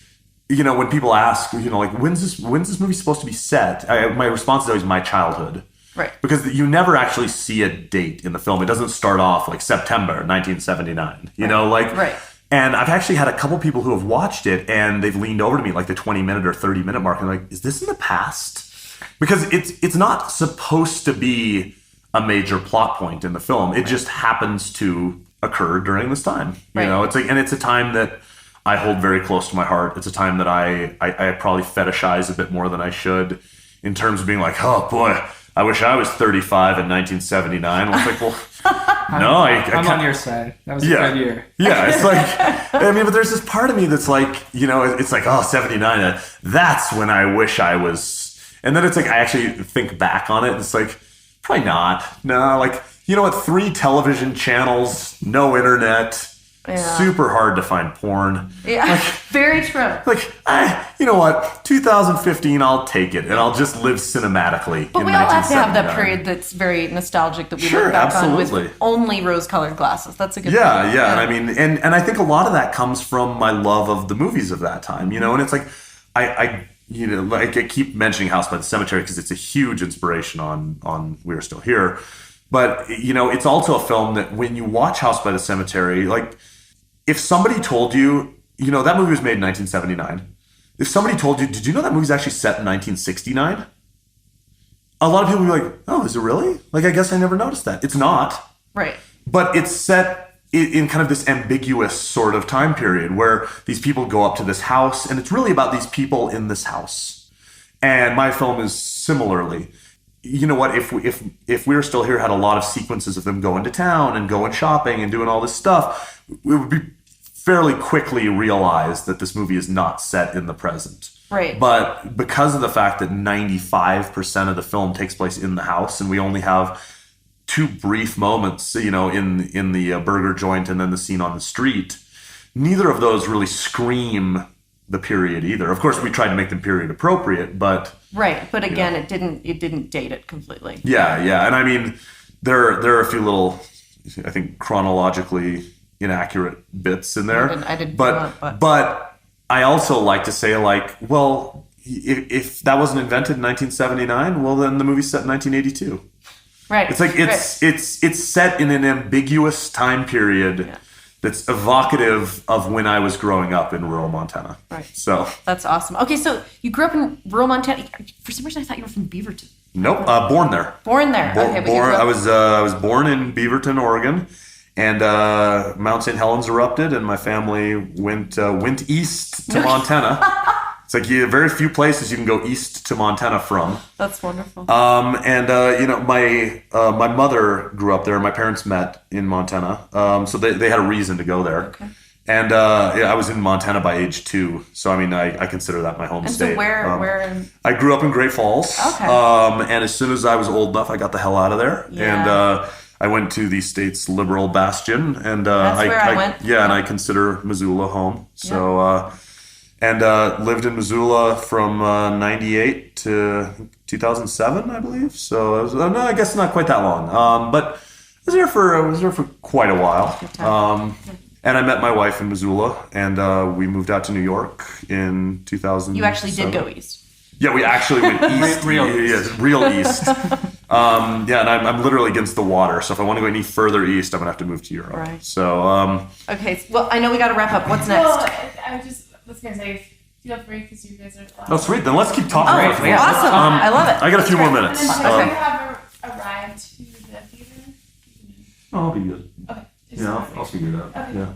when people ask, like, when's this movie supposed to be set? My response is always my childhood. Right. Because you never actually see a date in the film. It doesn't start off like September 1979. Right. And I've actually had a couple people who have watched it and they've leaned over to me like the 20-minute or 30-minute mark and like, is this in the past? Because it's not supposed to be a major plot point in the film. It just happens to occur during this time. It's like, and it's a time that I hold very close to my heart. It's a time that I probably fetishize a bit more than I should in terms of being like, oh boy, I wish I was 35 in 1979. I was like, well, no, I'm on your side. That was a good year. Yeah, it's like, but there's this part of me that's like, it's like, oh, 79, that's when I wish I was. And then it's like, I actually think back on it. And it's like, probably not. No, like, 3 television channels, no internet, super hard to find porn. Yeah, like, very true. Like, you know what? 2015, I'll take it, and I'll just live cinematically. But we all have to have that period that's very nostalgic that we look back on with only rose-colored glasses. That's a good point. Yeah. And I mean, and I think a lot of that comes from my love of the movies of that time, and it's like, like I keep mentioning House by the Cemetery because it's a huge inspiration on We Are Still Here. But, it's also a film that when you watch House by the Cemetery, like, if somebody told you, that movie was made in 1979. If somebody told you, did you know that movie's actually set in 1969? A lot of people would be like, oh, is it really? Like, I guess I never noticed that. It's not. Right. But it's set in kind of this ambiguous sort of time period where these people go up to this house, and it's really about these people in this house. And my film is similarly. You know what? If We Were Still Here had a lot of sequences of them going to town and going shopping and doing all this stuff, we would be fairly quickly realize that this movie is not set in the present. Right. But because of the fact that 95% of the film takes place in the house, and we only have 2 brief moments, in the burger joint and then the scene on the street, neither of those really scream the period either. Of course, we tried to make them period appropriate, but right. But again, it didn't date it completely. Yeah. And I mean, there are a few little, I think, chronologically inaccurate bits in there. I didn't but I also like to say, like, well, if that wasn't invented in 1979, well, then the movie's set in 1982. Right. It's like it's set in an ambiguous time period that's evocative of when I was growing up in rural Montana. Right. So that's awesome. Okay, so you grew up in rural Montana. For some reason, I thought you were from Beaverton. Nope, born there. Born there. Okay, but I was born in Beaverton, Oregon, And Mount St. Helens erupted, and my family went east to Montana. It's like very few places you can go east to Montana from. That's wonderful. My mother grew up there. My parents met in Montana, so they had a reason to go there. Okay. And I was in Montana by age 2, so I mean I consider that my home state. So where? I grew up in Great Falls. Okay. And as soon as I was old enough, I got the hell out of there. Yeah. And I went to the state's liberal bastion, and that's where I went. Yeah, and I consider Missoula home. So. Lived in Missoula from 98 to 2007, I believe. So I guess not quite that long. But I was there for quite a while. And I met my wife in Missoula, and we moved out to New York in 2000. You actually did go east. Yeah, we actually went east. Real east. And I'm literally against the water. So if I want to go any further east, I'm gonna have to move to Europe. Right. So. Okay. Well, I know we got to wrap up. What's next? Well, I was gonna say, feel free because you guys are. Oh, sweet. Then let's keep talking. Oh, about it. Awesome. I love it. I got a few more minutes. And then you have arrived to the theater. Oh, I'll be good. Okay. Yeah, I'll figure it out. Okay. Yeah.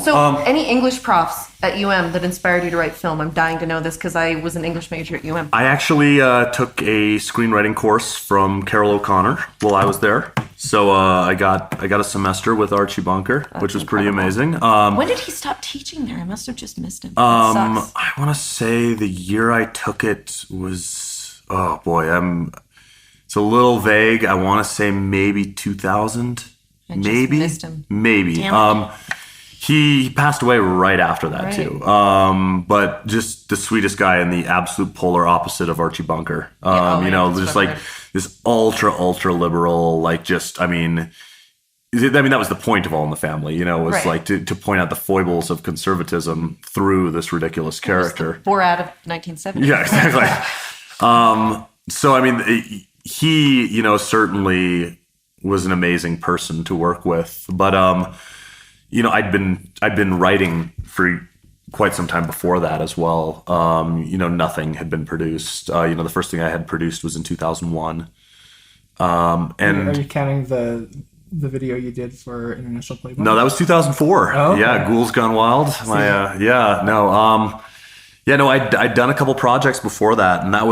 So, any English profs at UM that inspired you to write film? I'm dying to know this because I was an English major at UM. I actually took a screenwriting course from Carol O'Connor while I was there. So I got a semester with Archie Bunker, which was pretty amazing. When did he stop teaching there? I must have just missed him. Sucks. I want to say the year I took it was, oh boy, it's a little vague. I want to say maybe 2000. Maybe. Missed him. Maybe. Damn it. He passed away right after that too. But just the sweetest guy and the absolute polar opposite of Archie Bunker. Just like this ultra liberal, like just, I mean, that was the point of All in the Family, was like to point out the foibles of conservatism through this ridiculous character. Borat of 1970. Yeah, exactly. So, I mean, he, certainly was an amazing person to work with, but, I'd been writing for quite some time before that as well. Nothing had been produced. The first thing I had produced was in 2001. And are you counting the video you did for International Playboy? No, that was 2004. Oh, okay. Yeah, Ghouls Gone Wild. I'd done a couple projects before that, and that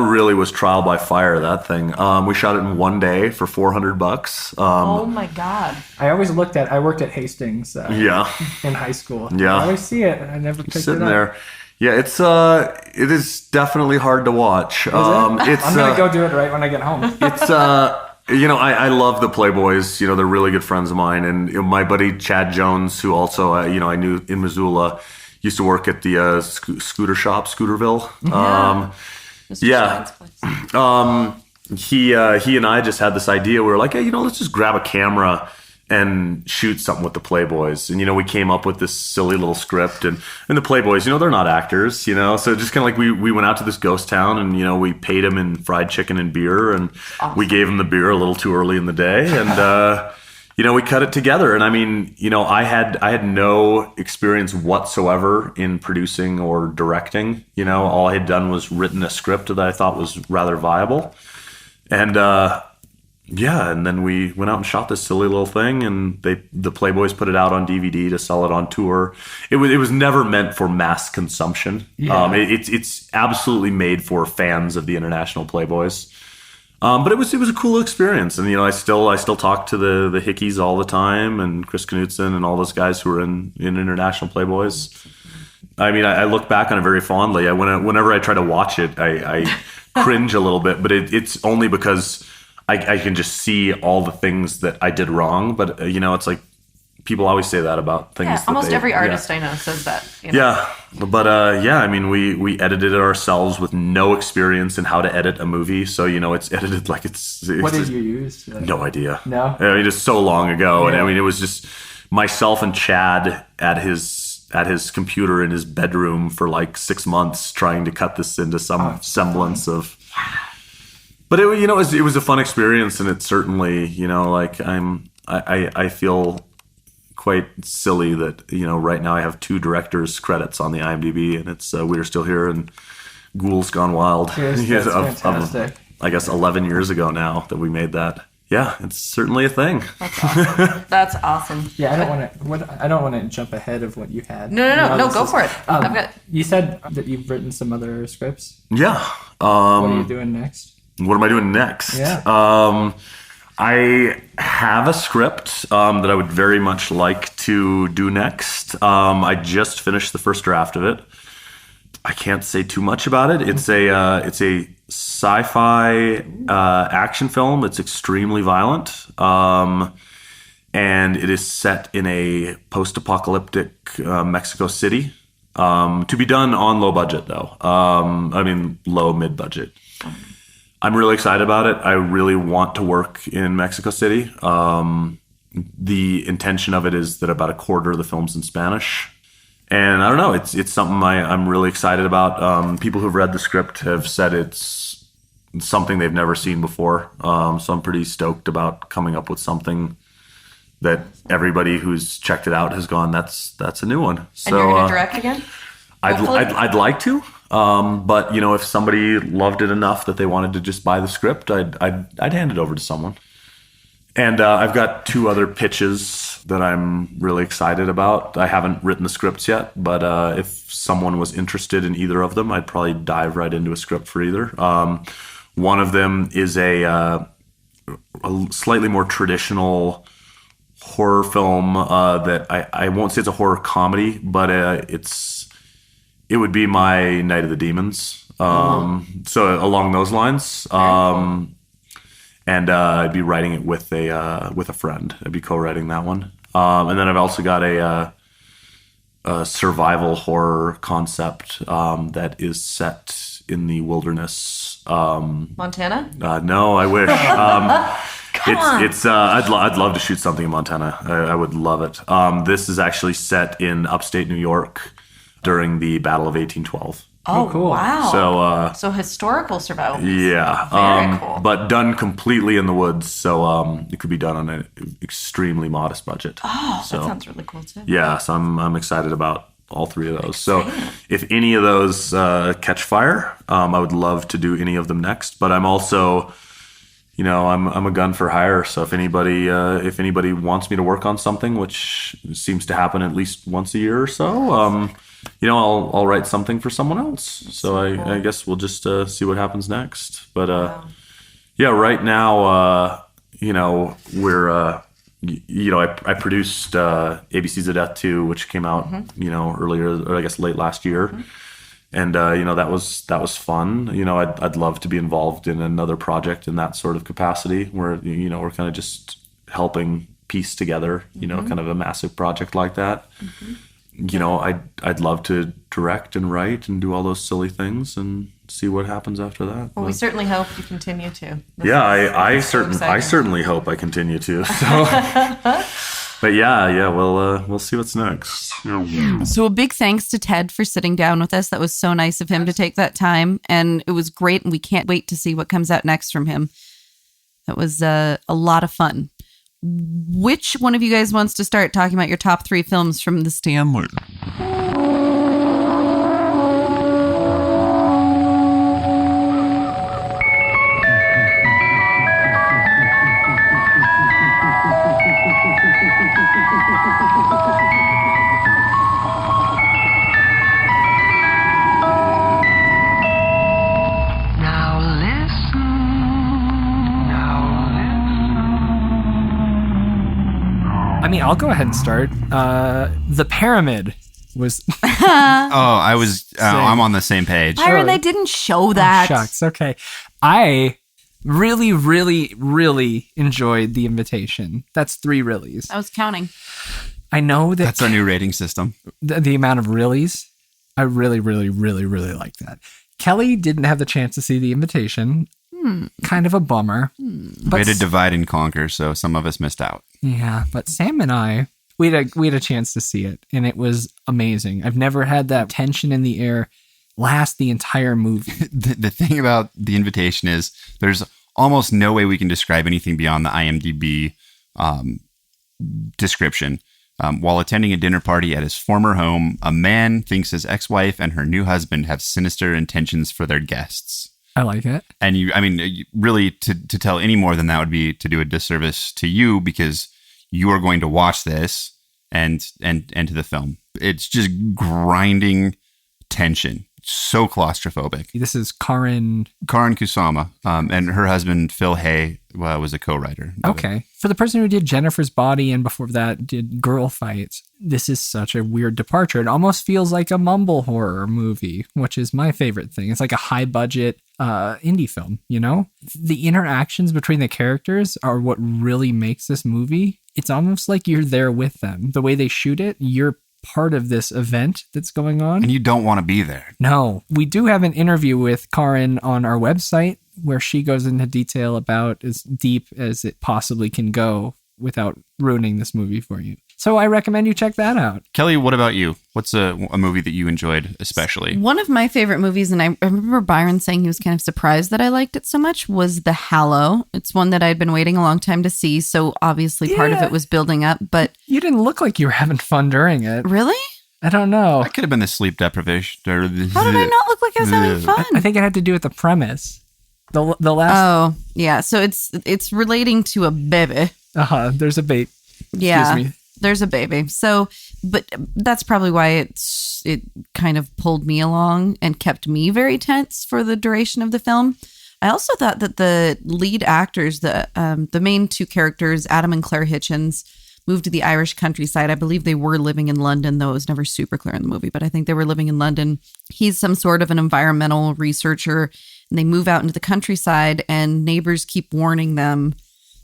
really was trial by fire. That thing. We shot it in one day for $400. Oh my god! I worked at Hastings. In high school. Yeah, I always see it. I never picked sitting it up. there. Yeah, it is definitely hard to watch. I'm gonna go do it right when I get home. It's I love the Playboys. They're really good friends of mine, and my buddy Chad Jones, who also I knew in Missoula, used to work at the scooter shop, Scooterville. He and I just had this idea. We were like, hey, let's just grab a camera and shoot something with the Playboys. And, we came up with this silly little script. And the Playboys, they're not actors, so just kind of like we went out to this ghost town and, we paid them in fried chicken and beer. And we gave them the beer a little too early in the day. And, we cut it together. And I mean, I had no experience whatsoever in producing or directing. All I had done was written a script that I thought was rather viable. And, and then we went out and shot this silly little thing, and the Playboys put it out on DVD to sell it on tour. It was never meant for mass consumption. Yeah. It's absolutely made for fans of the International Playboys. But it was a cool experience, and I still talk to the Hickeys all the time, and Chris Knutson and all those guys who are in International Playboys. I mean, I look back on it very fondly. Whenever I try to watch it, I cringe a little bit, but it's only because I can just see all the things that I did wrong. But it's like people always say that about things. Yeah, almost every artist I know says that. Yeah, but I mean, we edited it ourselves with no experience in how to edit a movie. So it's edited like it's what did you use? No idea. No, I mean, it's so long ago, and I mean, it was just myself and Chad at his computer in his bedroom for like 6 months trying to cut this into some semblance of. But it was a fun experience, and it certainly I feel quite silly that right now I have 2 directors credits on the IMDb, and it's We're Still Here and Ghouls Gone Wild. Yes, that's fantastic. I guess 11 years ago now that we made that. yeah, it's certainly a thing. That's awesome. That's awesome. Yeah, I don't want to jump ahead of what you had. No, go for it. I've got. You said that you've written some other scripts. Yeah. What are you doing next? What am I doing next? Yeah. I have a script that I would very much like to do next. I just finished the first draft of it. I can't say too much about it. It's a sci-fi action film. It's extremely violent, and it is set in a post-apocalyptic Mexico City. To be done on low budget, though. Low mid-budget. I'm really excited about it. I really want to work in Mexico City. The intention of it is that about a quarter of the film's in Spanish. And I don't know, it's something I'm really excited about. People who've read the script have said it's something they've never seen before. So I'm pretty stoked about coming up with something that everybody who's checked it out has gone, that's a new one. So, and you're going to direct again? I'd like to. But if somebody loved it enough that they wanted to just buy the script, I'd hand it over to someone. And I've got 2 other pitches that I'm really excited about. I haven't written the scripts yet, but if someone was interested in either of them, I'd probably dive right into a script for either. One of them is a slightly more traditional horror film that I won't say it's a horror comedy, but it would be my Night of the Demons. So along those lines. And I'd be writing it with a friend. I'd be co-writing that one. And then I've also got a survival horror concept that is set in the wilderness. Montana? No, I wish. I'd love to shoot something in Montana. I would love it. This is actually set in upstate New York during the Battle of 1812. Oh, cool. Wow. So historical survival. Yeah. Very cool. But done completely in the woods. So it could be done on an extremely modest budget. Oh, so, that sounds really cool too. Yeah. So I'm excited about all 3 of those. So if any of those catch fire, I would love to do any of them next. But I'm also, I'm a gun for hire. So if anybody wants me to work on something, which seems to happen at least once a year or so, I'll write something for someone else. So I guess we'll just see what happens next. But right now, we're I produced ABC's of Death 2, which came out earlier, or I guess late last year. And that was fun. I'd love to be involved in another project in that sort of capacity where we're kind of just helping piece together kind of a massive project like that. I'd love to direct and write and do all those silly things and see what happens after that. Well, we certainly hope you continue to. I certainly hope I continue to. So, but we'll see what's next. So a big thanks to Ted for sitting down with us. That was so nice of him to take that time, and it was great. And we can't wait to see what comes out next from him. That was a lot of fun. Which one of you guys wants to start talking about your top 3 films from the Stanley? I'll go ahead and start. The Pyramid was... I'm on the same page. Byron, they didn't show that. Oh, shucks. Okay. I really, really, really enjoyed The Invitation. That's 3 reallys. I was counting. I know that... That's our new rating system. The amount of reallys, I really, really, really, really like that. Kelly didn't have the chance to see The Invitation. Kind of a bummer. But we had to divide and conquer, so some of us missed out. Yeah, but Sam and I, we had a chance to see it, and it was amazing. I've never had that tension in the air last the entire movie. The thing about The Invitation is there's almost no way we can describe anything beyond the IMDb description. While attending a dinner party at his former home, a man thinks his ex-wife and her new husband have sinister intentions for their guests. I like it. And really to tell any more than that would be to do a disservice to you, because you are going to watch this and to the film. It's just grinding tension. So claustrophobic. This is Karin Kusama, and her husband Phil Hay was a co-writer. Okay. For the person who did Jennifer's Body and before that did Girl Fights, this is such a weird departure. It almost feels like a mumble horror movie, which is my favorite thing. It's like a high budget indie film, you know? The interactions between the characters are what really makes this movie. It's almost like you're there with them. The way they shoot it, you're part of this event that's going on. And you don't want to be there. No. We do have an interview with Karin on our website where she goes into detail about as deep as it possibly can go without ruining this movie for you. So I recommend you check that out. Kelly, what about you? What's a movie that you enjoyed especially? One of my favorite movies, and I remember Byron saying he was kind of surprised that I liked it so much, was The Hallow. It's one that I'd been waiting a long time to see, so obviously part of it was building up, but... You didn't look like you were having fun during it. Really? I don't know. That could have been the sleep deprivation. How did I not look like I was having fun? I think it had to do with the premise. The last... Oh, yeah. So it's relating to a baby. There's a baby. Yeah. Excuse me. There's a baby. So, but that's probably why it kind of pulled me along and kept me very tense for the duration of the film. I also thought that the lead actors, the main two characters, Adam and Claire Hitchens, moved to the Irish countryside. I believe they were living in London, though it was never super clear in the movie, but I think they were living in London. He's some sort of an environmental researcher, and they move out into the countryside, and neighbors keep warning them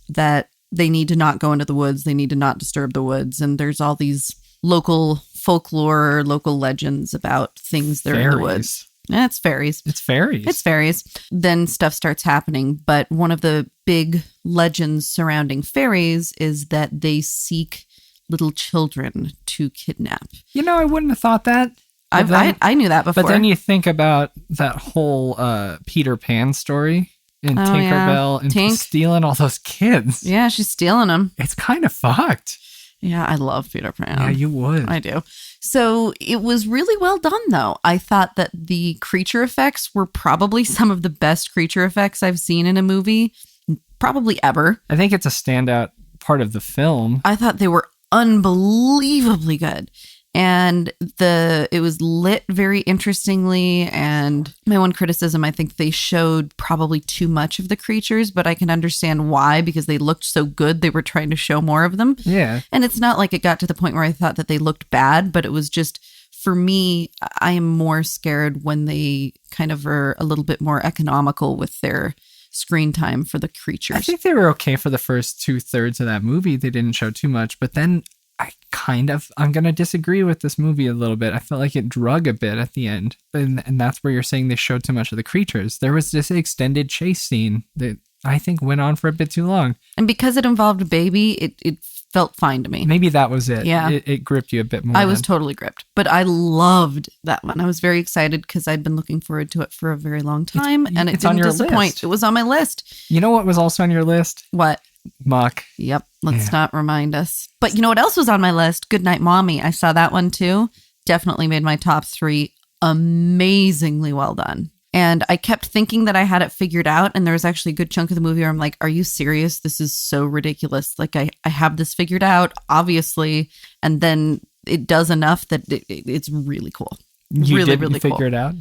that they need to not go into the woods. They need to not disturb the woods. And there's all these local folklore, local legends about things that are in the woods. Yeah, it's fairies. It's fairies. It's fairies. Then stuff starts happening. But one of the big legends surrounding fairies is that they seek little children to kidnap. You know, I wouldn't have thought that. I knew that before. But then you think about that whole Peter Pan story. And Tinkerbell and stealing all those kids. Yeah, she's stealing them. It's kind of fucked. Yeah, I love Peter Pan. Yeah, you would. I do. So it was really well done, though. I thought that the creature effects were probably some of the best creature effects I've seen in a movie, probably ever. I think it's a standout part of the film. I thought they were unbelievably good. And it was lit very interestingly. And my one criticism, I think they showed probably too much of the creatures, but I can understand why, because they looked so good. They were trying to show more of them. Yeah. And it's not like it got to the point where I thought that they looked bad, but it was just, for me, I am more scared when they kind of are a little bit more economical with their screen time for the creatures. I think they were okay for the first 2/3 of that movie. They didn't show too much, but then I'm going to disagree with this movie a little bit. I felt like it drug a bit at the end. And that's where you're saying they showed too much of the creatures. There was this extended chase scene that I think went on for a bit too long. And because it involved a baby, it felt fine to me. Maybe that was it. Yeah. It gripped you a bit more. I was totally gripped. But I loved that one. I was very excited because I'd been looking forward to it for a very long time. And it didn't disappoint. List. It was on my list. You know what was also on your list? What? Muck. Yep. Let's not remind us. But you know what else was on my list? Goodnight Mommy. I saw that one too. Definitely made my top 3. Amazingly well done. And I kept thinking that I had it figured out. And there was actually a good chunk of the movie where I'm like, are you serious? This is so ridiculous. Like I have this figured out, obviously. And then it does enough that it's really cool. You really, didn't really cool. figure it out?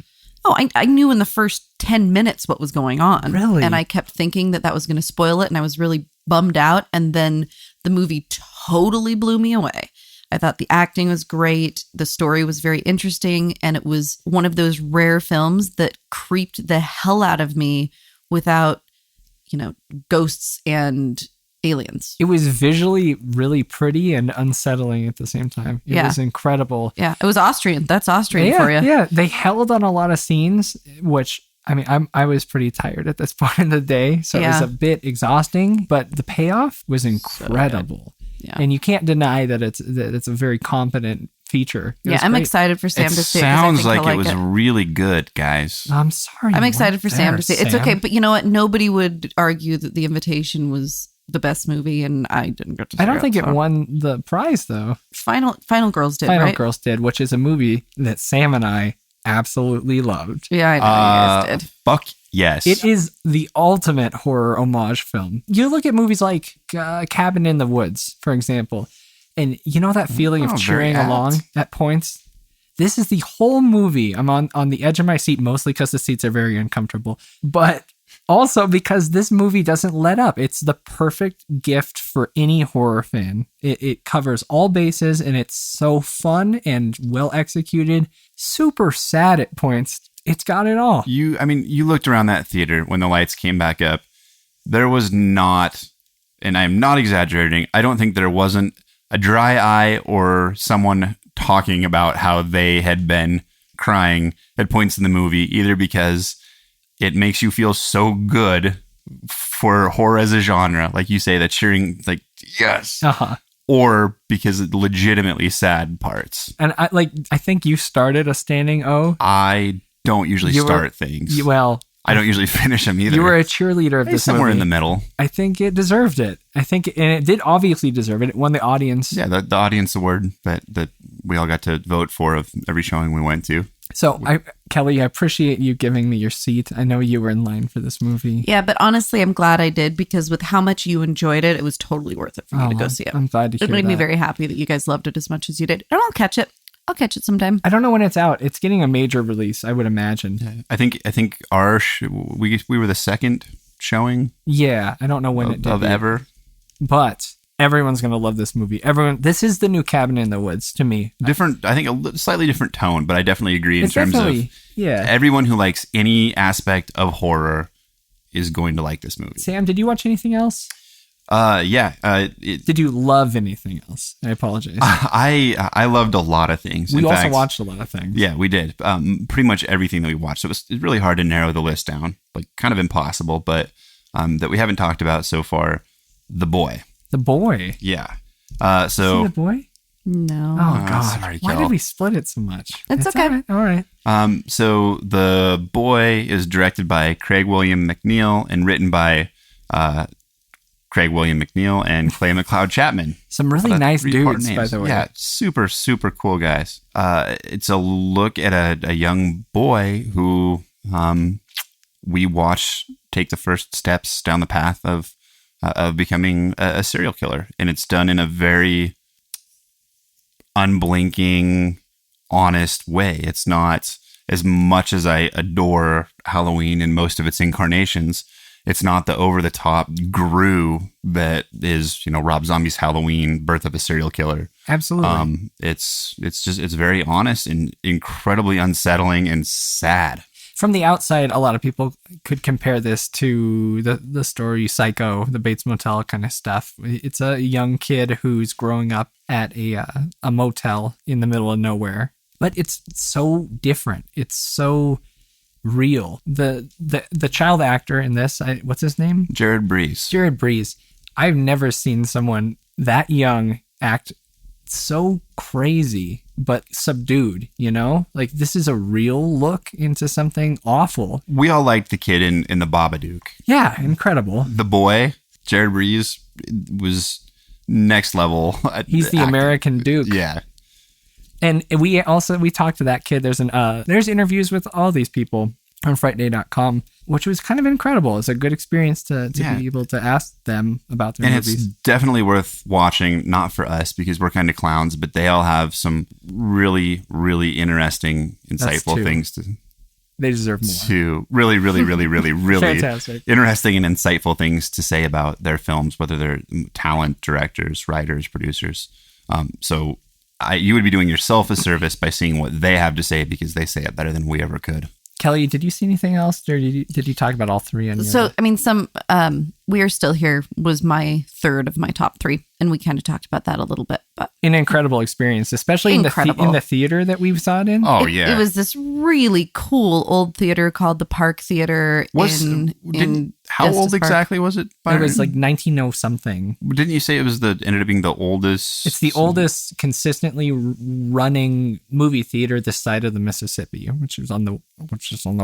Oh, I knew in the first 10 minutes what was going on. Really? And I kept thinking that was going to spoil it. And I was really bummed out. And then the movie totally blew me away. I thought the acting was great. The story was very interesting. And it was one of those rare films that creeped the hell out of me without, ghosts and aliens. It was visually really pretty and unsettling at the same time. It was incredible. Yeah, it was Austrian. That's Austrian for you. Yeah, they held on a lot of scenes, which, I was pretty tired at this point in the day, so it was a bit exhausting, but the payoff was incredible. So and you can't deny that it's a very competent feature. I'm great. Excited for Sam to see it. Sounds like it was really good, guys. I'm sorry. I'm excited for Sam to see it. It's okay, but you know what? Nobody would argue that The Invitation was the best movie, and I didn't get to see it. I don't think it won the prize, though. Final Girls did, Final right? Girls did, which is a movie that Sam and I absolutely loved. Yeah, I know you guys did. Fuck Yes. It is the ultimate horror homage film. You look at movies like Cabin in the Woods, for example, and you know that feeling of cheering along at points? This is the whole movie. I'm on the edge of my seat, mostly because the seats are very uncomfortable, but also because this movie doesn't let up. It's the perfect gift for any horror fan. It covers all bases, and it's so fun and well executed. Super sad at points. It's got it all. You looked around that theater when the lights came back up. There was not, and I'm not exaggerating, I don't think there wasn't a dry eye or someone talking about how they had been crying at points in the movie, either because it makes you feel so good for horror as a genre, like you say, that cheering, like, yes, or because it legitimately sad parts. And I think you started a standing O. I don't usually start things. I don't usually finish them either. You were a cheerleader of this somewhere movie. in the middle. I think it deserved it. And it did obviously deserve it. It won the audience. Yeah, the audience award that we all got to vote for of every showing we went to. So, Kelly, I appreciate you giving me your seat. I know you were in line for this movie. Yeah, but honestly, I'm glad I did, because with how much you enjoyed it, it was totally worth it for me to go see it. I'm glad to hear that. It made me very happy that you guys loved it as much as you did. And I'll catch it sometime. I don't know when it's out. It's getting a major release, I would imagine. Yeah, I think we were the second showing. Yeah, I don't know when it did. Of ever. But everyone's going to love this movie. This is the new Cabin in the Woods to me. Different, I think a slightly different tone, but I definitely agree in terms of everyone who likes any aspect of horror is going to like this movie. Sam, did you watch anything else? Did you love anything else? I apologize. I loved a lot of things. We also watched a lot of things. Yeah, we did. Pretty much everything that we watched. So it's really hard to narrow the list down, like kind of impossible, but that we haven't talked about so far. The Boy. The Boy? Yeah. See The Boy? No. Oh, God. Sorry, why did we split it so much? It's okay. All right. So The Boy is directed by Craig William McNeil and written by Craig William McNeil and Clay McLeod Chapman. Some really nice dudes, by the way. Yeah, super, super cool guys. It's a look at a young boy who we watch take the first steps down the path of becoming a serial killer. And it's done in a very unblinking, honest way. It's not, as much as I adore Halloween and most of its incarnations, it's not the over-the-top grue that is, Rob Zombie's Halloween, Birth of a Serial Killer. Absolutely. It's very honest and incredibly unsettling and sad. From the outside, a lot of people could compare this to the story Psycho, the Bates Motel kind of stuff. It's a young kid who's growing up at a motel in the middle of nowhere, but it's so different. It's so real. The child actor in this, what's his name? Jared Breeze. Jared Breeze. I've never seen someone that young act so crazy but subdued, like this is a real look into something awful. We all liked the kid in the Babadook. Yeah, incredible. The Boy, Jared Breeze, was next level. He's the American Duke. Yeah. And we talked to that kid. There's interviews with all these people on Frightday.com, which was kind of incredible. It's a good experience to be able to ask them about their movies. It's definitely worth watching, not for us because we're kind of clowns, but they all have some really, really interesting, insightful things they deserve more. To really, really, really, really, really fantastic, interesting and insightful things to say about their films, whether they're talent, directors, writers, producers. So you would be doing yourself a service by seeing what they have to say because they say it better than we ever could. Kelly, did you see anything else, or did you talk about all three? Some We Are Still Here was my third of my top three, and we kind of talked about that a little bit. But an incredible experience, especially in the theater that we saw it in. Oh, yeah. It was this really cool old theater called the Park Theater. How old exactly was it, Byron? It was like 1900-something. Didn't you say it was ended up being the oldest? It's the oldest consistently running movie theater this side of the Mississippi, which is on the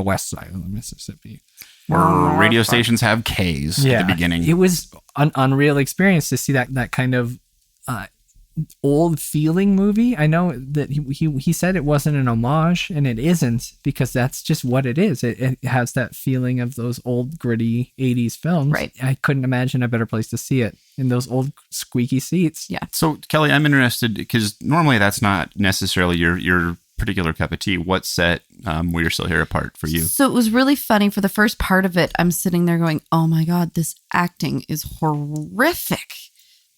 west side of the Mississippi. Where radio stations have Ks at the beginning. It was an unreal experience to see that kind of old feeling movie. I know that he said it wasn't an homage, and it isn't, because that's just what it is. It has that feeling of those old gritty 80s films. Right. I couldn't imagine a better place to see it, in those old squeaky seats. Yeah. So Kelly, I'm interested because normally that's not necessarily your particular cup of tea. What set We Are Still Here apart for you? So it was really funny. For the first part of it, I'm sitting there going, oh my God, this acting is horrific.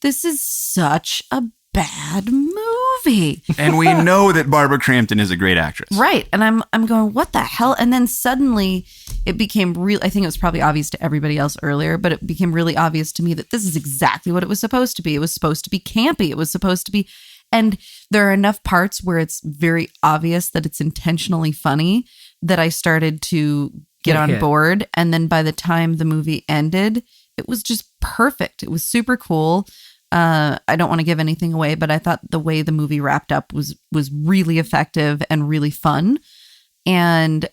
This is such a bad movie. And we know that Barbara Crampton is a great actress. Right. And I'm going, what the hell? And then suddenly it became real. I think it was probably obvious to everybody else earlier, but it became really obvious to me that this is exactly what it was supposed to be. It was supposed to be campy. It was supposed to be. And there are enough parts where it's very obvious that it's intentionally funny that I started to get on board. And then by the time the movie ended, it was just perfect. It was super cool. I don't want to give anything away, but I thought the way the movie wrapped up was really effective and really fun. And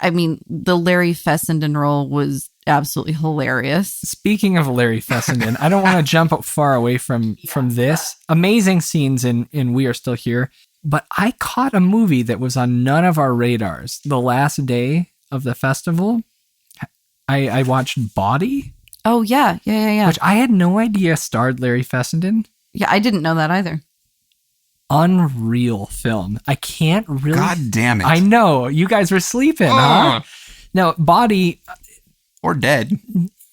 I mean, the Larry Fessenden role was absolutely hilarious. Speaking of Larry Fessenden, I don't want to jump far away from this. Amazing scenes in We Are Still Here, but I caught a movie that was on none of our radars. The last day of the festival, I watched Body. Oh, yeah. Which I had no idea starred Larry Fessenden. Yeah, I didn't know that either. Unreal film. I can't really... God damn it. I know. You guys were sleeping, huh? Now, Body... Or dead.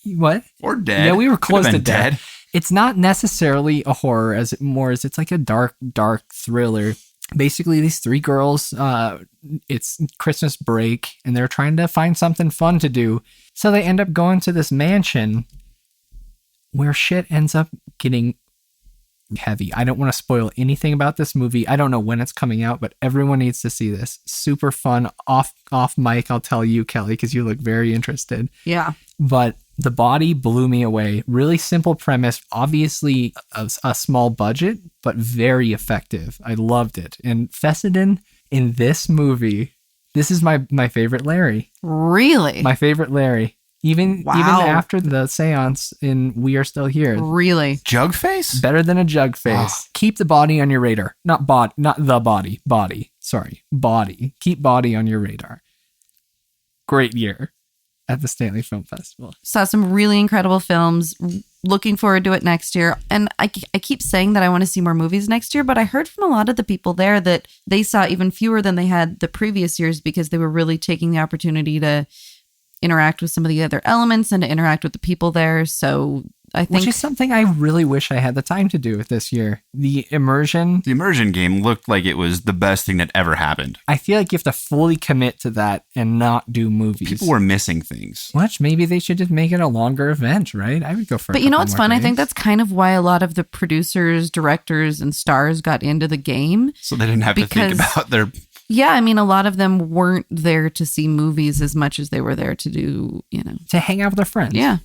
What? Or dead. Yeah, we were close to dead. It's not necessarily a horror, as it's like a dark thriller. Basically, these three girls, it's Christmas break, and they're trying to find something fun to do. So they end up going to this mansion where shit ends up getting heavy. I don't want to spoil anything about this movie. I don't know when it's coming out, but everyone needs to see this. Super fun. Off mic, I'll tell you, Kelly, because you look very interested. Yeah. But The Body blew me away. Really simple premise. Obviously a small budget, but very effective. I loved it. And Fessenden in this movie, this is my favorite Larry. Really? My favorite Larry. Even after the seance in We Are Still Here. Really? Jug face? Better than a jug face. Keep the body on your radar. Not the body. Body. Sorry. Body. Keep Body on your radar. Great year at the Stanley Film Festival. Saw some really incredible films. Looking forward to it next year. And I keep saying that I want to see more movies next year, but I heard from a lot of the people there that they saw even fewer than they had the previous years because they were really taking the opportunity to interact with some of the other elements and to interact with the people there. So I think... Which is something I really wish I had the time to do this year. The immersion game looked like it was the best thing that ever happened. I feel like you have to fully commit to that and not do movies. People were missing things. Which maybe they should just make it a longer event, right? I would go for But you know what's fun? I think that's kind of why a lot of the producers, directors, and stars got into the game. So they didn't have to think about their... Yeah, I mean, a lot of them weren't there to see movies as much as they were there to do, to hang out with their friends. Yeah.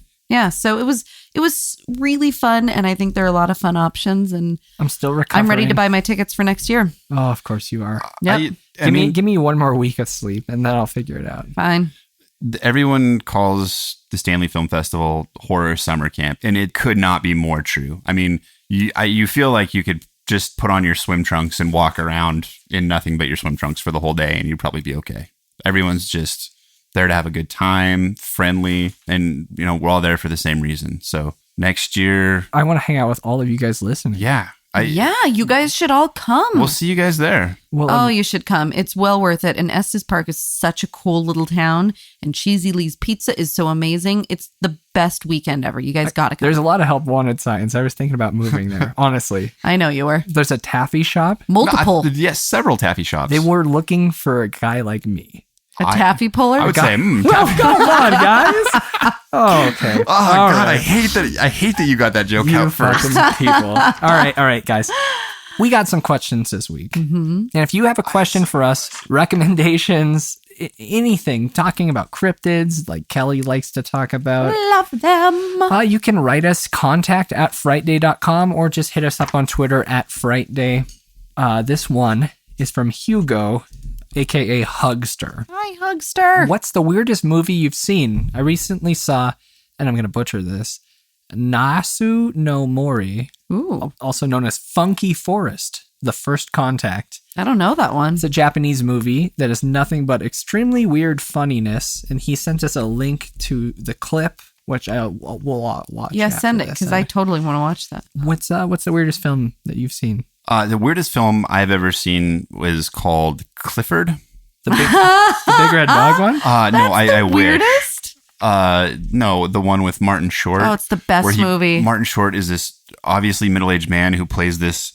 So it was really fun, and I think there are a lot of fun options. And I'm still recovering. I'm ready to buy my tickets for next year. Oh, of course you are. Yep. Give me one more week of sleep, and then I'll figure it out. Fine. Everyone calls the Stanley Film Festival horror summer camp, and it could not be more true. I mean, you feel like you could just put on your swim trunks and walk around in nothing but your swim trunks for the whole day, and you'd probably be okay. Everyone's just there to have a good time, friendly, and we're all there for the same reason. So next year, I want to hang out with all of you guys listening. Yeah. You guys should all come. We'll see you guys there. Well, you should come. It's well worth it. And Estes Park is such a cool little town. And Cheesy Lee's Pizza is so amazing. It's the best weekend ever. You guys got to come. There's a lot of help wanted signs. I was thinking about moving there, honestly. I know you were. There's a taffy shop. Multiple. Yes, several taffy shops. They were looking for a guy like me. A taffy puller? I would say, well, come on, guys. Oh, okay. Oh, God, right. I hate that you got that joke out first. People. All right, guys. We got some questions this week. Mm-hmm. And if you have a question for us, recommendations, anything, talking about cryptids like Kelly likes to talk about. Love them. You can write us contact@frightday.com or just hit us up on Twitter @frightday. This one is from Hugo, aka Hugster. Hi, Hugster. What's the weirdest movie you've seen? I recently saw, and I'm going to butcher this, Nasu no Mori, also known as Funky Forest, The First Contact. I don't know that one. It's a Japanese movie that is nothing but extremely weird funniness, and he sent us a link to the clip, which I will watch. Yeah, send it, because I totally want to watch that. What's the weirdest film that you've seen? The weirdest film I've ever seen was called Clifford. The big red dog one? No, I wish. Weirdest? No, the one with Martin Short. Oh, it's the best movie. Martin Short is this obviously middle-aged man who plays this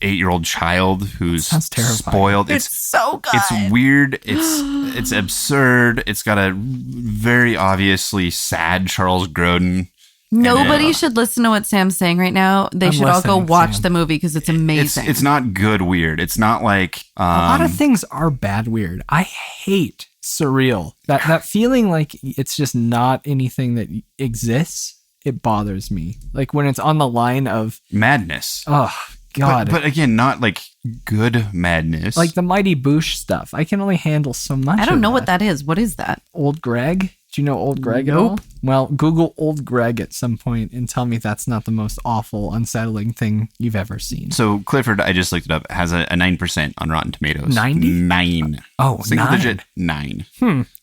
8-year-old child who's spoiled. It's so good. It's weird. It's absurd. It's got a very obviously sad Charles Grodin. Nobody should listen to what Sam's saying right now. They should all go watch the movie because it's amazing. It's not good weird. It's not like a lot of things are bad weird. I hate surreal. That feeling like it's just not anything that exists. It bothers me. Like when it's on the line of madness. Oh God. But again, not like good madness. Like the Mighty Boosh stuff. I can only handle so much. I don't know what that is. What is that? Old Greg? Do you know Old Greg at all? Well, Google Old Greg at some point and tell me that's not the most awful, unsettling thing you've ever seen. So Clifford, I just looked it up, has a 9% on Rotten Tomatoes. 90? 9. Oh, single 9. digit 9.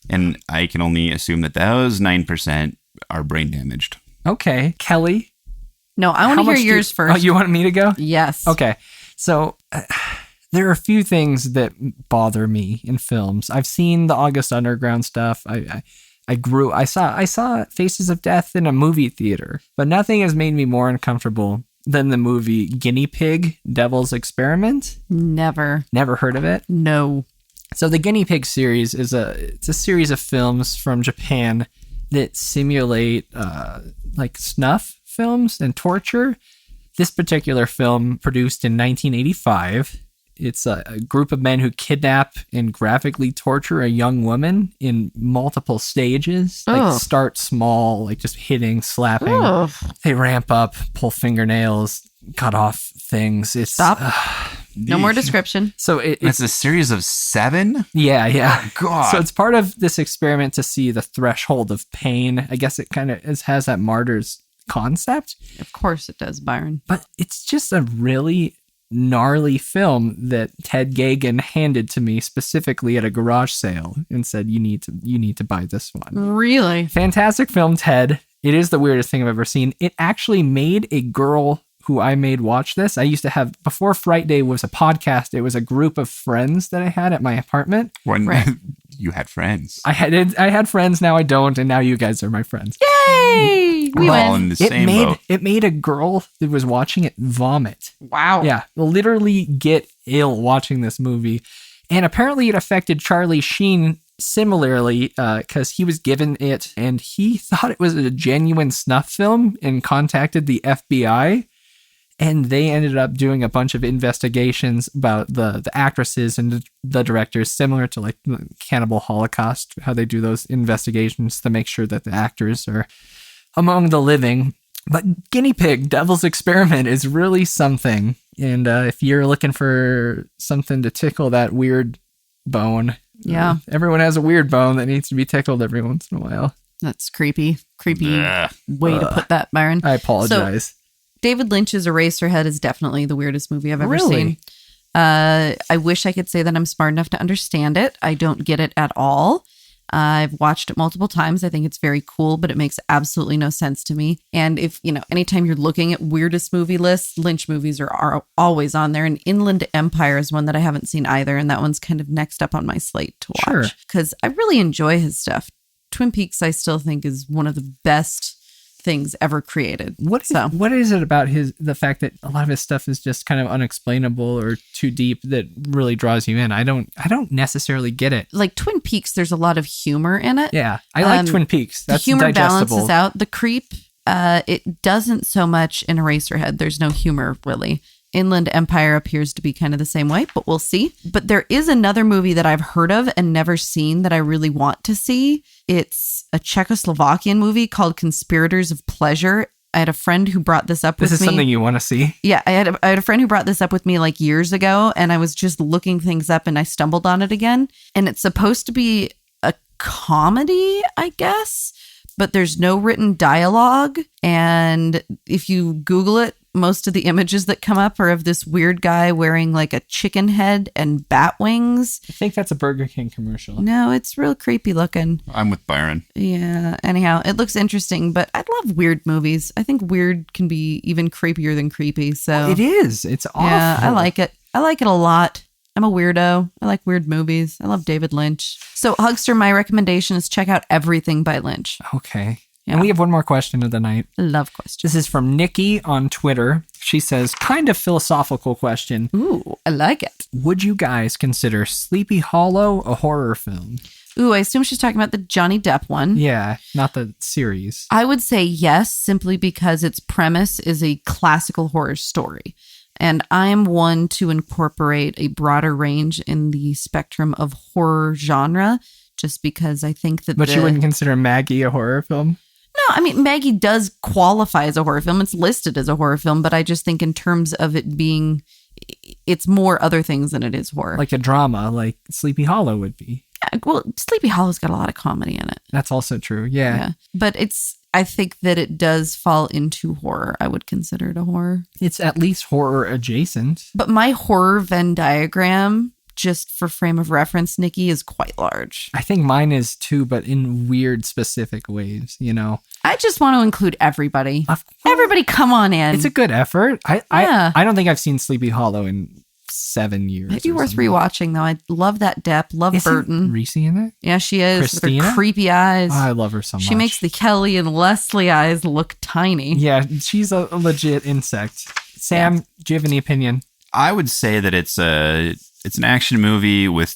And I can only assume that those 9% are brain damaged. Okay. Kelly? No, I want to hear yours first. Oh, you want me to go? Yes. Okay. So there are a few things that bother me in films. I've seen the August Underground stuff. I saw Faces of Death in a movie theater, but nothing has made me more uncomfortable than the movie Guinea Pig, Devil's Experiment. Never heard of it? No. So the Guinea Pig series it's a series of films from Japan that simulate like snuff films and torture. This particular film, produced in 1985, it's a group of men who kidnap and graphically torture a young woman in multiple stages. Like start small, like just hitting, slapping. They ramp up, pull fingernails, cut off things. It's stop. No more description. So it's a series of 7? Yeah. Oh, God. So it's part of this experiment to see the threshold of pain. I guess it kind of has that martyr's concept. Of course it does, Byron. But it's just a really gnarly film that Ted Geoghegan handed to me specifically at a garage sale and said, you need to buy this one. Really? Fantastic film, Ted. It is the weirdest thing I've ever seen. It actually made a girl who I made watch this. I used to have, before Frightday was a podcast, it was a group of friends that I had at my apartment. You had friends. I had friends, now I don't, and now you guys are my friends. Yay! We're all in the same boat. It made a girl that was watching it vomit. Wow. Yeah, literally get ill watching this movie. And apparently it affected Charlie Sheen similarly, because he was given it and he thought it was a genuine snuff film and contacted the FBI. And they ended up doing a bunch of investigations about the actresses and the directors, similar to like Cannibal Holocaust, how they do those investigations to make sure that the actors are among the living. But Guinea Pig, Devil's Experiment is really something. And if you're looking for something to tickle that weird bone, everyone has a weird bone that needs to be tickled every once in a while. That's creepy. Creepy way to put that, Byron. I apologize. So, David Lynch's Eraserhead is definitely the weirdest movie I've ever seen. I wish I could say that I'm smart enough to understand it. I don't get it at all. I've watched it multiple times. I think it's very cool, but it makes absolutely no sense to me. And if, anytime you're looking at weirdest movie lists, Lynch movies are always on there. And Inland Empire is one that I haven't seen either. And that one's kind of next up on my slate to watch because I really enjoy his stuff. Twin Peaks, I still think, is one of the best things ever created. What is it about the fact that a lot of his stuff is just kind of unexplainable or too deep that really draws you in? I don't necessarily get it. Like Twin Peaks, there's a lot of humor in it. Yeah, I like Twin Peaks. That's the humor digestible. balances out. The Creep, it doesn't so much in Eraserhead. There's no humor really. Inland Empire appears to be kind of the same way, but we'll see. But there is another movie that I've heard of and never seen that I really want to see. It's a Czechoslovakian movie called Conspirators of Pleasure. I had a friend who brought this up with me. This is something you want to see? Yeah, I had a friend who brought this up with me like years ago, and I was just looking things up and I stumbled on it again. And it's supposed to be a comedy, I guess. but there's no written dialogue. And if you Google it, most of the images that come up are of this weird guy wearing like a chicken head and bat wings. I think that's a Burger King commercial. No, it's real creepy looking. I'm with Byron. Yeah. Anyhow, it looks interesting, but I love weird movies. I think weird can be even creepier than creepy. So It is. It's awful. yeah, I like it. I like it a lot. I'm a weirdo. I like weird movies. I love David Lynch. So, Hugster, my recommendation is check out everything by Lynch. Okay. Yeah. And we have one more question of the night. Love questions. This is from Nikki on Twitter. She says, kind of philosophical question. Ooh, I like it. Would you guys consider Sleepy Hollow a horror film? Ooh, I assume she's talking about the Johnny Depp one. Yeah, not the series. I would say yes, simply because its premise is a classical horror story. And I'm one to incorporate a broader range in the spectrum of horror genre, just because I think that But you wouldn't consider Maggie a horror film? No, I mean, Maggie does qualify as a horror film. It's listed as a horror film, but I just think in terms of it being, it's more other things than it is horror. Like a drama, like Sleepy Hollow would be. Yeah, well, Sleepy Hollow's got a lot of comedy in it. That's also true, yeah. But I think that it does fall into horror. I would consider it a horror. It's at least horror adjacent. But my horror Venn diagram, just for frame of reference, Nikki, is quite large. I think mine is too, but in weird specific ways, you know. I just want to include everybody. Everybody come on in. It's a good effort. I don't think I've seen Sleepy Hollow in 7 years. Might be worth rewatching, though. I love that Depp. Love Burton. Reese in it? Yeah, she is. Christina? With her creepy eyes. Oh, I love her so much. She makes the Kelly and Leslie eyes look tiny. Yeah, she's a legit insect. Sam, do you have any opinion? I would say that it's an action movie with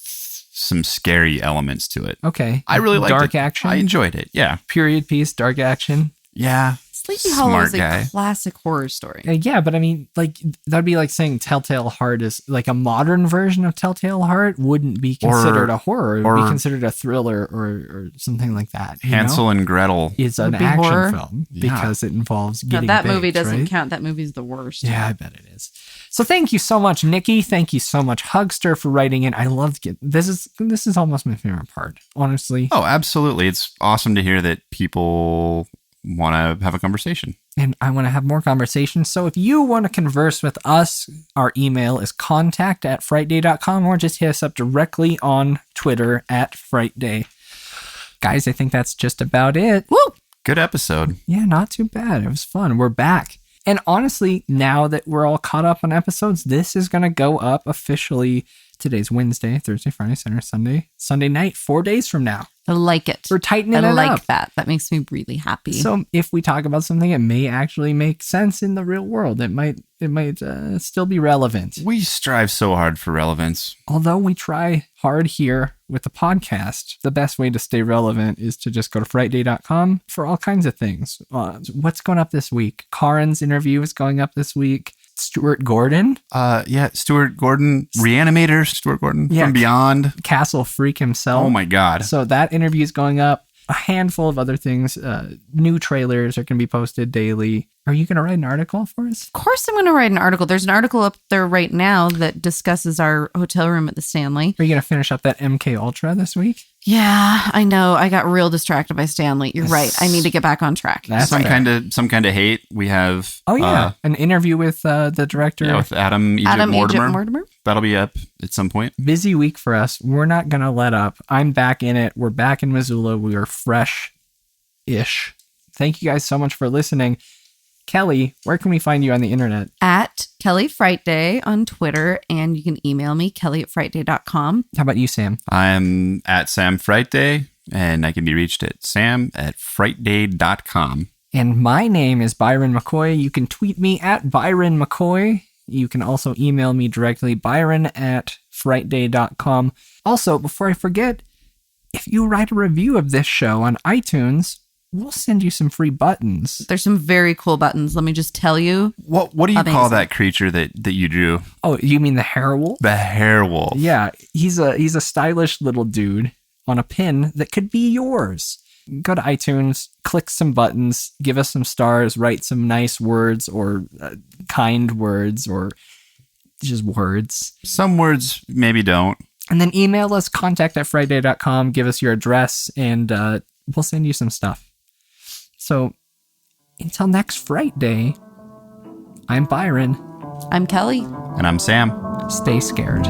some scary elements to it. Okay. I really liked dark it. action? I enjoyed it. Yeah. Period piece, dark action. Yeah. Sleepy Hollow is a guy. classic horror story. Yeah, but I mean, like, that'd be like saying Telltale Heart is like a modern version of Telltale Heart wouldn't be considered a horror. It would be considered a thriller or something like that. Hansel and Gretel is an action horror? film because it involves getting that baked, movie doesn't right? count. That movie's the worst. Yeah, I bet it is. So thank you so much, Nikki. Thank you so much, Hugster, for writing in. I loved it. This is almost my favorite part, honestly. Oh, absolutely. It's awesome to hear that people want to have a conversation. And I want to have more conversations. So if you want to converse with us, our email is contact@frightday.com or just hit us up directly on Twitter @frightday. Guys, I think that's just about it. Woo! Good episode. Yeah, not too bad. It was fun. We're back. And honestly, now that we're all caught up on episodes, this is going to go up officially. Today's Wednesday, Thursday, Friday, Saturday, Sunday night, 4 days from now. I like it. We're tightening it I up. like that. That makes me really happy. So if we talk about something, it may actually make sense in the real world. It might still be relevant. We strive so hard for relevance. Although we try hard here with the podcast, the best way to stay relevant is to just go to frightday.com for all kinds of things. What's going up this week? Karen's interview is going up this week. Stuart Gordon. Stuart Gordon, Reanimator, Stuart Gordon from Beyond. Castle Freak himself. Oh my God. So that interview is going up. A handful of other things. New trailers are going to be posted daily. Are you going to write an article for us? Of course I'm going to write an article. There's an article up there right now that discusses our hotel room at the Stanley. Are you going to finish up that MK Ultra this week? Yeah, I know. I got real distracted by Stanley. You're right. I need to get back on track. That's some kind of hate. We have an interview with the director. Yeah, with Adam Mortimer. That'll be up at some point. Busy week for us. We're not going to let up. I'm back in it. We're back in Missoula. We are fresh-ish. Thank you guys so much for listening. Kelly, where can we find you on the internet? At Kelly Frightday on Twitter, and you can email me, kelly@frightday.com. How about you, Sam? I'm at Sam Frightday, and I can be reached at sam@frightday.com. And my name is Byron McKoy. You can tweet me at Byron McKoy. You can also email me directly, byron@frightday.com. Also, before I forget, if you write a review of this show on iTunes, we'll send you some free buttons. There's some very cool buttons. Let me just tell you. What do you call that creature that you drew? Oh, you mean the hair wolf? The hair wolf. Yeah, he's a stylish little dude on a pin that could be yours. Go to iTunes, click some buttons, give us some stars, write some nice words or kind words or just words. Some words maybe don't. And then email us, contact@frightday.com, give us your address, and we'll send you some stuff. So until next Frightday, I'm Byron. I'm Kelly. And I'm Sam. Stay scared.